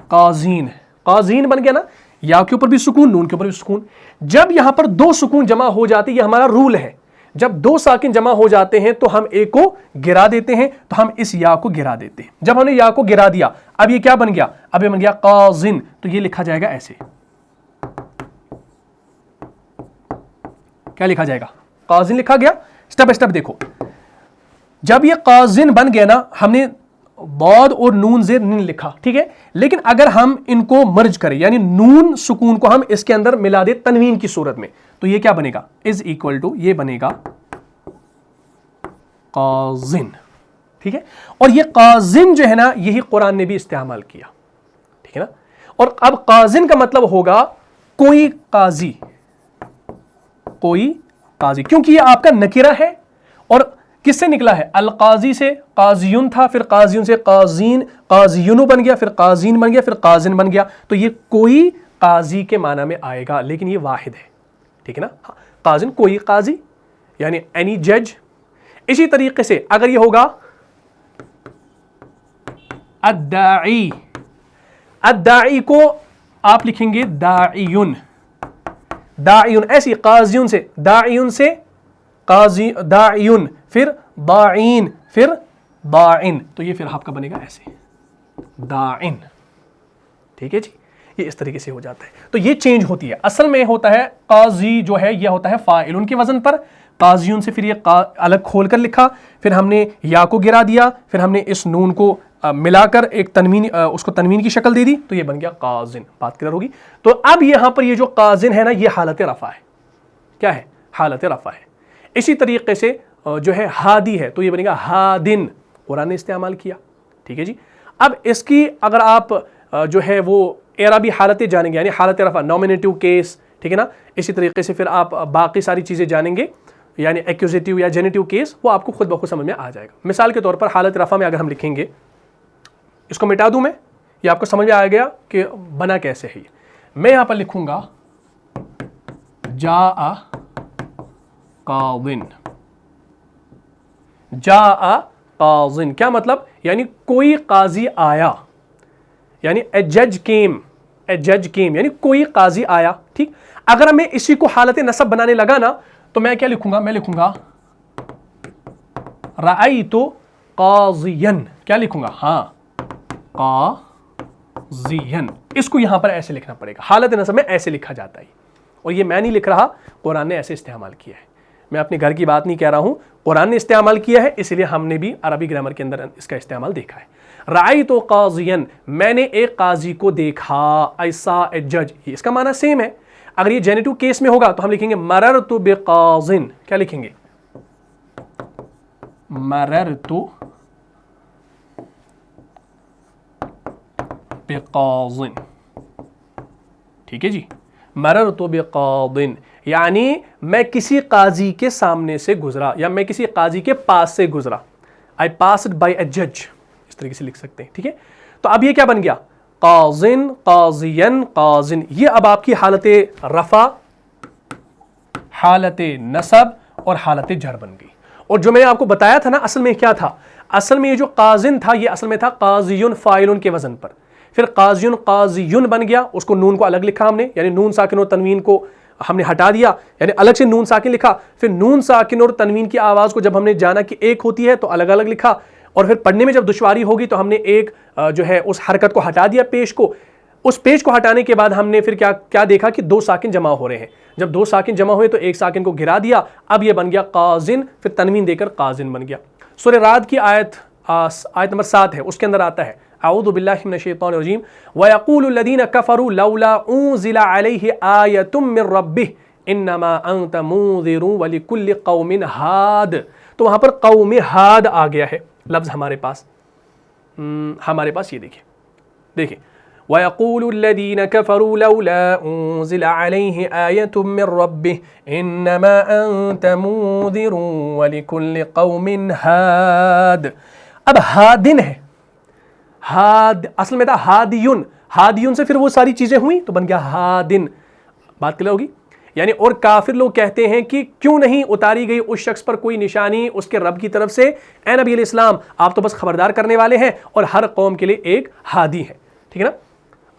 قاضین۔ قاضین بن گیا نا، یا کے اوپر بھی سکون، نون کے اوپر بھی سکون۔ جب یہاں پر دو سکون جمع ہو جاتے، یہ ہمارا رول ہے، جب دو ساکن جمع ہو جاتے ہیں تو ہم ایک کو گرا دیتے ہیں، تو ہم اس یا کو گرا دیتے ہیں۔ جب ہم نے یا کو گرا دیا، اب یہ کیا بن گیا؟ اب یہ بن گیا قاضن، تو یہ لکھا جائے گا ایسے۔ کیا لکھا جائے گا؟ قاضن لکھا گیا۔ سٹیپ بائی سٹیپ دیکھو، جب یہ قاضن بن گیا نا، ہم نے بعد اور نون زیر نن لکھا، ٹھیک ہے؟ لیکن اگر ہم ان کو مرج کریں، یعنی نون سکون کو ہم اس کے اندر ملا دے تنوین کی صورت میں، تو یہ کیا بنے گا؟ از اکول ٹو، یہ بنے گا قاضن، ٹھیک ہے؟ اور یہ قاضن جو ہے نا، یہی قرآن نے بھی استعمال کیا، ٹھیک ہے نا؟ اور اب قاضن کا مطلب ہوگا کوئی قاضی، کوئی قاضی، کیونکہ یہ آپ کا نکرہ ہے، اور کس سے نکلا ہے؟ القاضی سے۔ قاضیون تھا، پھر قاضیون سے قاضین، قاضیون بن گیا، پھر قاضین بن گیا، پھر قاضن بن گیا، تو یہ کوئی قاضی کے معنی میں آئے گا، لیکن یہ واحد ہے، ٹھیک ہے نا. ہاں قاضن کوئی قاضی یعنی اینی جج. اسی طریقے سے اگر یہ ہوگا الداعی، الداعی کو آپ لکھیں گے داعیون، داعیون ایسی قاضیون سے، داعیون سے قاضی، داعیون پھر داعین پھر داعن، تو یہ پھر آپ کا بنے گا ایسے داعن، ٹھیک ہے جی. یہ اس طریقے سے ہو جاتا ہے. تو یہ چینج ہوتی ہے. اصل میں ہوتا ہے قاضی جو ہے یہ ہوتا ہے فاعلن کے وزن پر، قاضیون سے پھر یہ الگ کھول کر لکھا، پھر ہم نے یا کو گرا دیا، پھر ہم نے اس نون کو ملا کر ایک تنوین، اس کو تنوین کی شکل دے دی، تو یہ بن گیا قاضن. بات کلیئر ہوگی. تو اب یہاں پر یہ جو قاضن ہے نا یہ حالت رفع ہے. کیا ہے؟ حالت رفع ہے. اسی طریقے سے جو ہے ہادی ہے تو یہ بنے گا ہادن، قرآن نے استعمال کیا، ٹھیک ہے جی. اب اس کی اگر آپ جو ہے وہ اعرابی حالتیں جانیں گے، یعنی حالت رفع، نومینیٹو کیس، ٹھیک ہے نا. اسی طریقے سے پھر آپ باقی ساری چیزیں جانیں گے، یعنی ایکوزیٹو یا جینیٹو کیس، وہ آپ کو خود بخود سمجھ میں آ جائے گا. مثال کے طور پر حالت رفع میں اگر ہم لکھیں گے، اس کو مٹا دوں میں، یہ آپ کو سمجھ میں آ گیا کہ بنا کیسے ہے. میں یہاں پر لکھوں گا جاء قاضن، جاء قاضن کیا مطلب؟ یعنی کوئی قاضی آیا، یعنی اے جج کیم، اے جج کیم یعنی کوئی قاضی آیا. ٹھیک. اگر میں اسی کو حالت نصب بنانے لگا نا تو میں کیا لکھوں گا؟ میں لکھوں گا رأیت قاضین. کیا لکھوں گا؟ ہاں قاضین. اس کو یہاں پر ایسے لکھنا پڑے گا. حالت نصب میں ایسے لکھا جاتا ہے، اور یہ میں نہیں لکھ رہا، قرآن نے ایسے استعمال کیا ہے. میں اپنے گھر کی بات نہیں کہہ رہا ہوں، قرآن نے استعمال کیا ہے، اس لیے ہم نے بھی عربی گرامر کے اندر اس کا استعمال دیکھا ہے. رأیت قاضین، میں نے ایک قاضی کو دیکھا. I saw a judge، اس کا معنی سیم ہے. اگر یہ جینیٹو کیس میں ہوگا تو ہم لکھیں گے مررت بقاضن. کیا لکھیں گے؟ مررت بقاضن. ٹھیک ہے جی. مررت بقاضن یعنی میں کسی قاضی کے سامنے سے گزرا، یا میں کسی قاضی کے پاس سے گزرا. I passed by a judge، اس طریقے سے لکھ سکتے ہیں. ٹھیک ہے. تو اب یہ کیا بن گیا؟ قاضن، قاضین، قاضن. یہ اب آپ کی حالت رفع، حالت نصب اور حالت جر بن گئی. اور جو میں نے آپ کو بتایا تھا نا اصل میں کیا تھا؟ اصل میں یہ جو قاضن تھا یہ اصل میں تھا قاضیون فاعلون کے وزن پر. پھر قاضیون قاضیون بن گیا، اس کو نون کو الگ لکھا ہم نے، یعنی نون ساکن اور تنوین کو ہم نے ہٹا دیا، یعنی الگ سے نون ساکن لکھا. پھر نون ساکن اور تنوین کی آواز کو جب ہم نے جانا کہ ایک ہوتی ہے تو الگ الگ لکھا، اور پھر پڑھنے میں جب دشواری ہوگی تو ہم نے ایک جو ہے اس حرکت کو ہٹا دیا، پیش کو. اس پیش کو ہٹانے کے بعد ہم نے پھر کیا دیکھا کہ دو ساکن جمع ہو رہے ہیں. جب دو ساکن جمع ہوئے تو ایک ساکن کو گرا دیا، اب یہ بن گیا قاضن، پھر تنوین دے کر قاضن بن گیا. سورہ رعد کی آیت نمبر 7 ہے، اس کے اندر آتا ہے اعوذ باللہ من الشیطان الرجیم وَيَقُولُ الَّذِينَ كَفَرُوا لَوْلَا أُنزِلَ عَلَيْهِ آيَةٌ مِّن رَبِّهِ إِنَّمَا أَنْتَ مُنذِرٌ وَلِكُلِّ قَوْمٍ ہاد. تو وہاں پر قوم ہاد آ گیا ہے لفظ ہمارے پاس یہ دیکھیں وَيَقُولُ الَّذِينَ كَفَرُوا لَوْلَا أُنزِلَ عَلَيْهِ آيَةٌ مِّن رَبِّهِ إِنَّمَا أَنْتَ مُنذِرٌ وَلِكُلِّ قَوْمٍ ہاد. اب ہادن ہے، ہاد اصل میں تھا ہادیون، ہادیون سے پھر وہ ساری چیزیں ہوئیں تو بن گیا ہادن. بات کلیئر ہوگی. یعنی اور کافر لوگ کہتے ہیں کہ کیوں نہیں اتاری گئی اس شخص پر کوئی نشانی اس کے رب کی طرف سے؟ اے نبی علیہ السلام آپ تو بس خبردار کرنے والے ہیں اور ہر قوم کے لیے ایک ہادی ہے. ٹھیک ہے نا.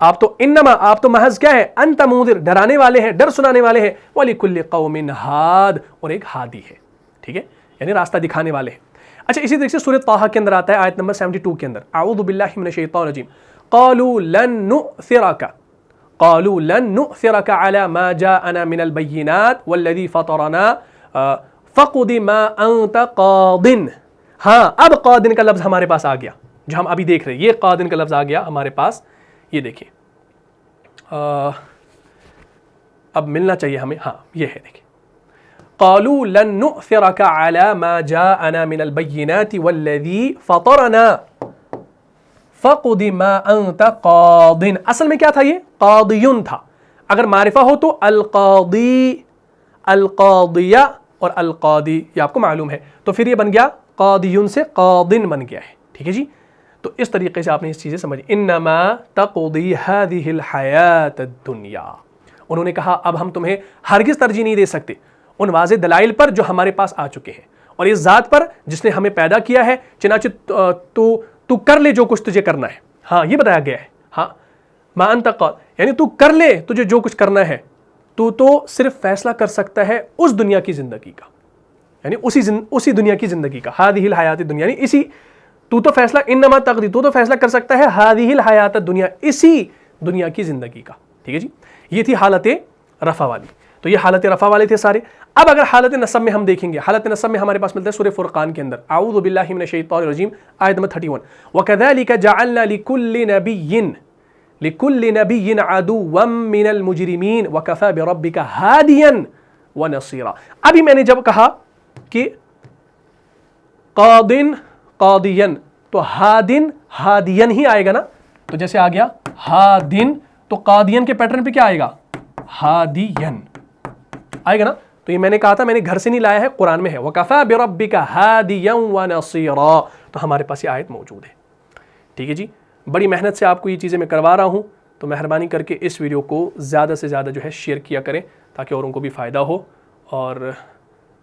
آپ تو انما آپ تو محض کیا ہے؟ انت منذر، ڈرانے والے ہیں، ڈر سنانے والے ہیں. وَلِكُلِّ قَوْمٍ ہاد، اور ایک ہادی ہے. ٹھیک ہے، یعنی راستہ دکھانے والے ہیں. اچھا اسی طریقے سے سورۃ طٰہٰ کے اندر آتا ہے آیت نمبر 72 کے اندر اعوذ باللہ من الشیطان الرجیم قالوا لن نؤثرك على ما جاءنا من البينات والذي فطرنا فقد ما انت قاض. ہاں اب قاضن کا لفظ ہمارے پاس آ گیا جو ہم ابھی دیکھ رہے ہیں. یہ قاضن کا لفظ آ گیا ہمارے پاس. یہ دیکھیں اب ملنا چاہیے ہمیں. ہاں یہ ہے، دیکھیں قالوا لن نؤثرك على ما جاءنا من البينات والذي فطرنا فقد ما انت قاض. اصل میں کیا تھا؟ یہ قاضیون تھا. اگر معرفہ ہو تو القاضی، القاضیہ اور القاضی، یہ آپ کو معلوم ہے. تو پھر یہ بن گیا قاضیون سے قاضن بن گیا ہے. ٹھیک ہے جی. تو اس طریقے سے آپ نے اس چیزیں سمجھ. انما تقضی هذه الحیات الدنیا. انہوں نے کہا اب ہم تمہیں ہرگز ترجیح نہیں دے سکتے ان واضح دلائل پر جو ہمارے پاس آ چکے ہیں اور اس ذات پر جس نے ہمیں پیدا کیا ہے، چنانچہ تو کر لے جو کچھ تجھے کرنا ہے. ہاں یہ بتایا گیا ہے. ہاں ما انت قال، یعنی تو کر لے تجھے جو کچھ کرنا ہے. تو صرف فیصلہ کر سکتا ہے اس دنیا کی زندگی کا، یعنی اسی دنیا کی زندگی کا. هذه الحیات الدنیا، یعنی اسی تو فیصلہ، انما تقضی تو فیصلہ کر سکتا ہے هذه الحیات الدنیا، اسی دنیا کی زندگی کا. ٹھیک ہے جی. یہ تھی حالت رفع والی. تو یہ حالت رفع والے تھے سارے. اب اگر حالت نصب میں ہم دیکھیں گے، حالت نصب میں ہمارے پاس ملتا ہے سورہ فرقان کے اندر، اعوذ باللہ من الشیطان الرجیم، آیت نمبر 31. وَكَذَلِكَ جَعَلْنَا لِكُلِّ نَبِيٍّ عَدُوًّا مِّنَ الْمُجْرِمِينَ وَكَفَى بِرَبِّكَ هَادِيًا وَنَصِيرًا. ابھی میں نے جب کہا کہ قادن تو ہادین ہی آئے گا نا. تو جیسے آ گیا ہادن تو قادین کے پیٹرن پہ کیا آئے گا؟ ہادین آئے گا نا. تو یہ میں نے کہا تھا، میں نے گھر سے نہیں لایا ہے، قرآن میں ہے. وَكَفَى بِرَبِّكَ هَادِيًا وَنَصِيرًا. تو ہمارے پاس یہ آیت موجود ہے. ٹھیک ہے جی. بڑی محنت سے آپ کو یہ چیزیں میں کروا رہا ہوں، تو مہربانی کر کے اس ویڈیو کو زیادہ سے زیادہ جو ہے شیئر کیا کریں تاکہ اوروں کو بھی فائدہ ہو اور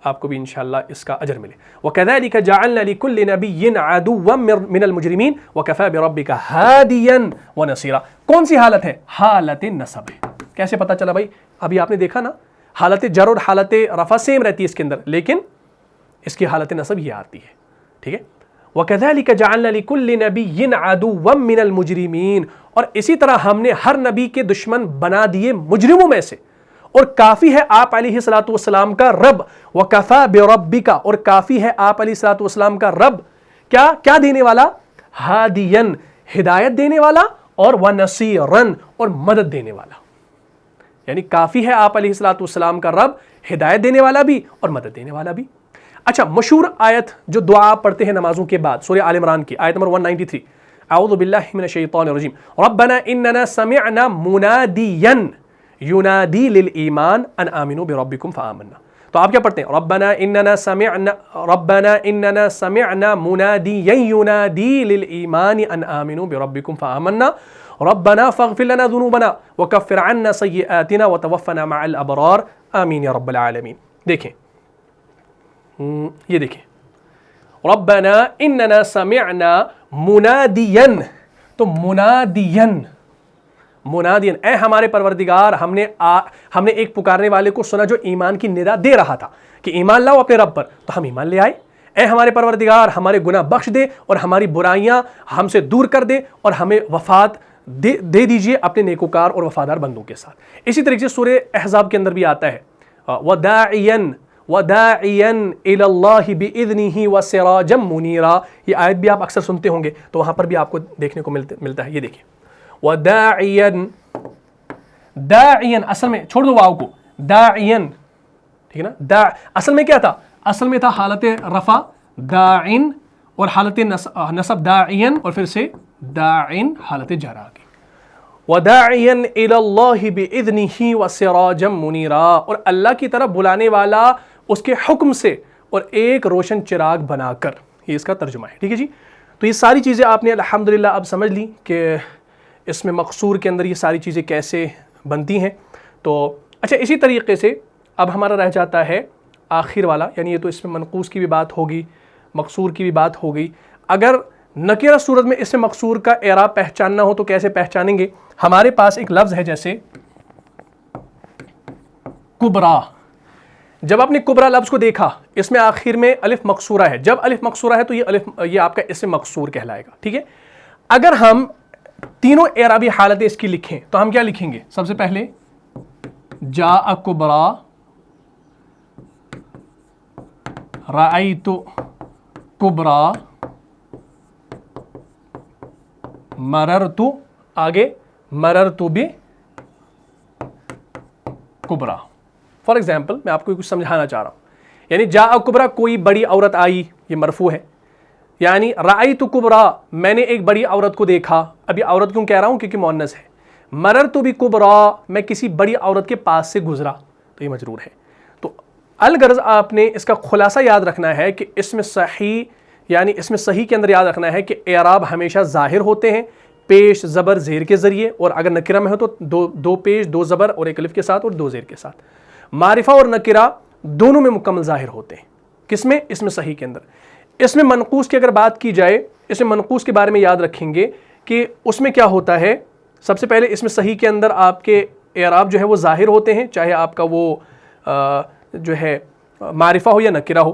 آپ کو بھی انشاءاللہ اس کا اجر ملے. وَكَذَلِكَ جَعَلْنَا لِكُلِّ نَبِيٍّ عَدُوًّا مِّنَ الْمُجْرِمِينَ وَكَفَى بِرَبِّكَ هَادِيًا وَنَصِيرًا. کون سی حالت ہے؟ حالت نصب ہے. کیسے پتہ چلا بھائی؟ ابھی آپ نے دیکھا نا، حالت جر اور حالت رفع سیم رہتی ہے اس کے اندر، لیکن اس کی حالت نصب یہ آتی ہے. ٹھیک ہے. وَكَذَلِكَ جَعَلْنَا لِكُلِّ نَبِيٍّ عَدُوًّا مِّنَ الْمُجْرِمِينَ. اور اسی طرح ہم نے ہر نبی کے دشمن بنا دیے مجرموں میں سے، اور کافی ہے آپ علیہ الصلوۃ والسلام کا رب. وَكَفَى بِرَبِّكَ، اور کافی ہے آپ علیہ الصلوۃ والسلام کا رب کیا دینے والا؟ ہادین، ہدایت دینے والا، اور وَنَصِيرًا، اور مدد دینے والا. یعنی کافی ہے آپ علیہ الصلوۃ والسلام کا رب، ہدایت دینے والا بھی اور مدد دینے والا بھی. اچھا، مشہور آیت جو دعا پڑھتے ہیں نمازوں کے بعد، سورہ آل عمران کی آیت نمبر 193، اعوذ باللہ من الشیطان الرجیم، ربنا اننا سمعنا منادیا ینادی للایمان ان آمنوا بربکم فآمنا. تو آپ کیا پڑھتے ہیں؟ ربنا اننا سمعنا منادیا ینادی للایمان ان آمنوا بربکم فآمنا ربنا فاغفر لنا ذنوبنا وکفر عنا سیئاتنا وتوفنا مع الابرار آمین یا رب العالمین. دیکھیں یہ دیکھیں، ربنا اننا سمعنا منادیا، تو منادین، اے ہمارے پروردگار، ہم نے ایک پکارنے والے کو سنا جو ایمان کی ندا دے رہا تھا کہ ایمان لاؤ اپنے رب پر، تو ہم ایمان لے آئے. اے ہمارے پروردگار، ہمارے گناہ بخش دے اور ہماری برائیاں ہم سے دور کر دے اور ہمیں وفات دے دیجئے اپنے نیکوکار اور وفادار بندوں کے ساتھ. اسی طریقے سے سورہ احزاب کے اندر بھی آتا ہے وَدَاعِيًا إِلَى اللَّهِ بِإِذْنِهِ وَسِرَاجًا مُنِيرًا. یہ آیت بھی آپ اکثر سنتے ہوں گے، تو وہاں پر بھی آپ کو دیکھنے کو ملتا ہے. یہ دیکھیں، داعیاً اصل میں چھوڑ دو واو کو، داعیاً، ٹھیک ہے نا. اصل میں کیا تھا؟ اصل میں تھا حالت رفع داعن، اور حالت نصب داعیاً، اور پھر سے داعن حالت جر آ گئی. وَدَاعِيًا إِلَى اللَّهِ بِإِذْنِهِ وَسِرَاجًا مُنِيرًا، اور اللہ کی طرف بلانے والا اس کے حکم سے اور ایک روشن چراغ بنا کر. یہ اس کا ترجمہ ہے. ٹھیک ہے جی. تو یہ ساری چیزیں آپ نے الحمدللہ اب سمجھ لی کہ اس میں مقصور کے اندر یہ ساری چیزیں کیسے بنتی ہیں. تو اچھا، اسی طریقے سے اب ہمارا رہ جاتا ہے آخر والا، یعنی یہ تو اس میں منقوص کی بھی بات ہوگی، مقصور کی بھی بات ہو گئی. اگر نکرہ صورت میں اس میں مقصور کا اعراب پہچاننا ہو تو کیسے پہچانیں گے؟ ہمارے پاس ایک لفظ ہے جیسے کبرا. جب آپ نے کبرا لفظ کو دیکھا، اس میں آخر میں الف مقصورہ ہے. جب الف مقصورہ ہے تو یہ آپ کا اسم مقصور کہلائے گا. ٹھیک ہے. اگر ہم تینوں اعرابی حالتیں اس کی لکھیں تو ہم کیا لکھیں گے؟ سب سے پہلے جاء کبرا، رأیت کبرا، مررت، آگے مررت بکبرا. فار ایگزامپل میں آپ کو کچھ سمجھانا چاہ رہا ہوں. یعنی جاء کبرا، کوئی بڑی عورت آئی، یہ مرفوع ہے. یعنی رأیت کبرا، میں نے ایک بڑی عورت کو دیکھا. ابھی عورت کیوں کہہ رہا ہوں؟ کیونکہ مؤنث ہے. مررت بکبرا، میں کسی بڑی عورت کے پاس سے گزرا، تو یہ مجرور ہے. تو الغرض آپ نے اس کا خلاصہ یاد رکھنا ہے کہ اس میں صحیح یعنی اس میں صحیح کے اندر یاد رکھنا ہے کہ اعراب ہمیشہ ظاہر ہوتے ہیں پیش زبر زیر کے ذریعے، اور اگر نکرہ میں ہو تو دو پیش، دو زبر اور ایک الف کے ساتھ اور دو زیر کے ساتھ۔ معرفہ اور نکرہ دونوں میں مکمل ظاہر ہوتے ہیں۔ کس میں؟ اس میں صحیح کے اندر۔ اس میں منقوص کی اگر بات کی جائے، اس میں منقوص کے بارے میں یاد رکھیں گے کہ اس میں کیا ہوتا ہے۔ سب سے پہلے اس میں صحیح کے اندر آپ کے اعراب جو ہے وہ ظاہر ہوتے ہیں، چاہے آپ کا وہ جو ہے معرفہ ہو یا نکرہ ہو۔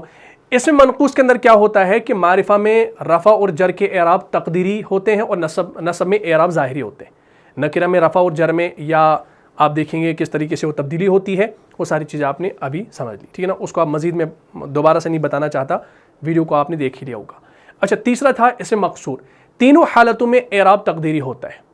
اس میں منقوص کے اندر کیا ہوتا ہے کہ معرفہ میں رفع اور جر کے اعراب تقدیری ہوتے ہیں اور نصب میں اعراب ظاہری ہوتے ہیں۔ نکرہ میں رفع اور جر میں یا آپ دیکھیں گے کس طریقے سے وہ تبدیلی ہوتی ہے، وہ ساری چیزیں آپ نے ابھی سمجھ لی، ٹھیک ہے نا۔ اس کو آپ مزید میں دوبارہ سے نہیں بتانا چاہتا، ویڈیو کو آپ نے دیکھ ہی لیا ہوگا۔ اچھا، تیسرا تھا اس میں مقصور۔ تینوں حالتوں میں اعراب تقدیری ہوتا ہے،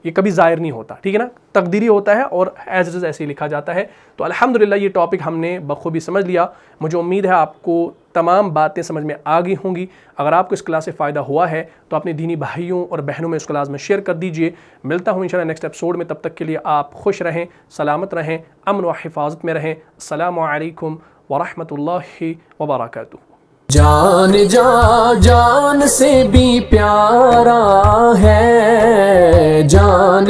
یہ کبھی ظاہر نہیں ہوتا، ٹھیک ہے نا، تقدیری ہوتا ہے اور ایز اٹ از ایسے ہی لکھا جاتا ہے۔ تو الحمدللہ یہ ٹاپک ہم نے بخوبی سمجھ لیا۔ مجھے امید ہے آپ کو تمام باتیں سمجھ میں آ گئی ہوں گی۔ اگر آپ کو اس کلاس سے فائدہ ہوا ہے تو اپنے دینی بھائیوں اور بہنوں میں اس کلاس میں شیئر کر دیجئے۔ ملتا ہوں انشاءاللہ نیکسٹ ایپیسوڈ میں، تب تک کے لیے آپ خوش رہیں، سلامت رہیں، امن و حفاظت میں رہیں۔ السلام علیکم ورحمۃ اللہ وبرکاتہ۔ جان جان سے بھی پیارا ہے، جان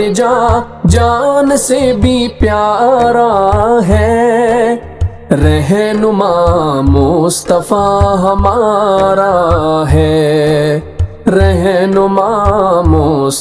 سے بھی پیارا ہے، رہنما مصطفیٰ ہمارا ہے، رہنما مصطفیٰ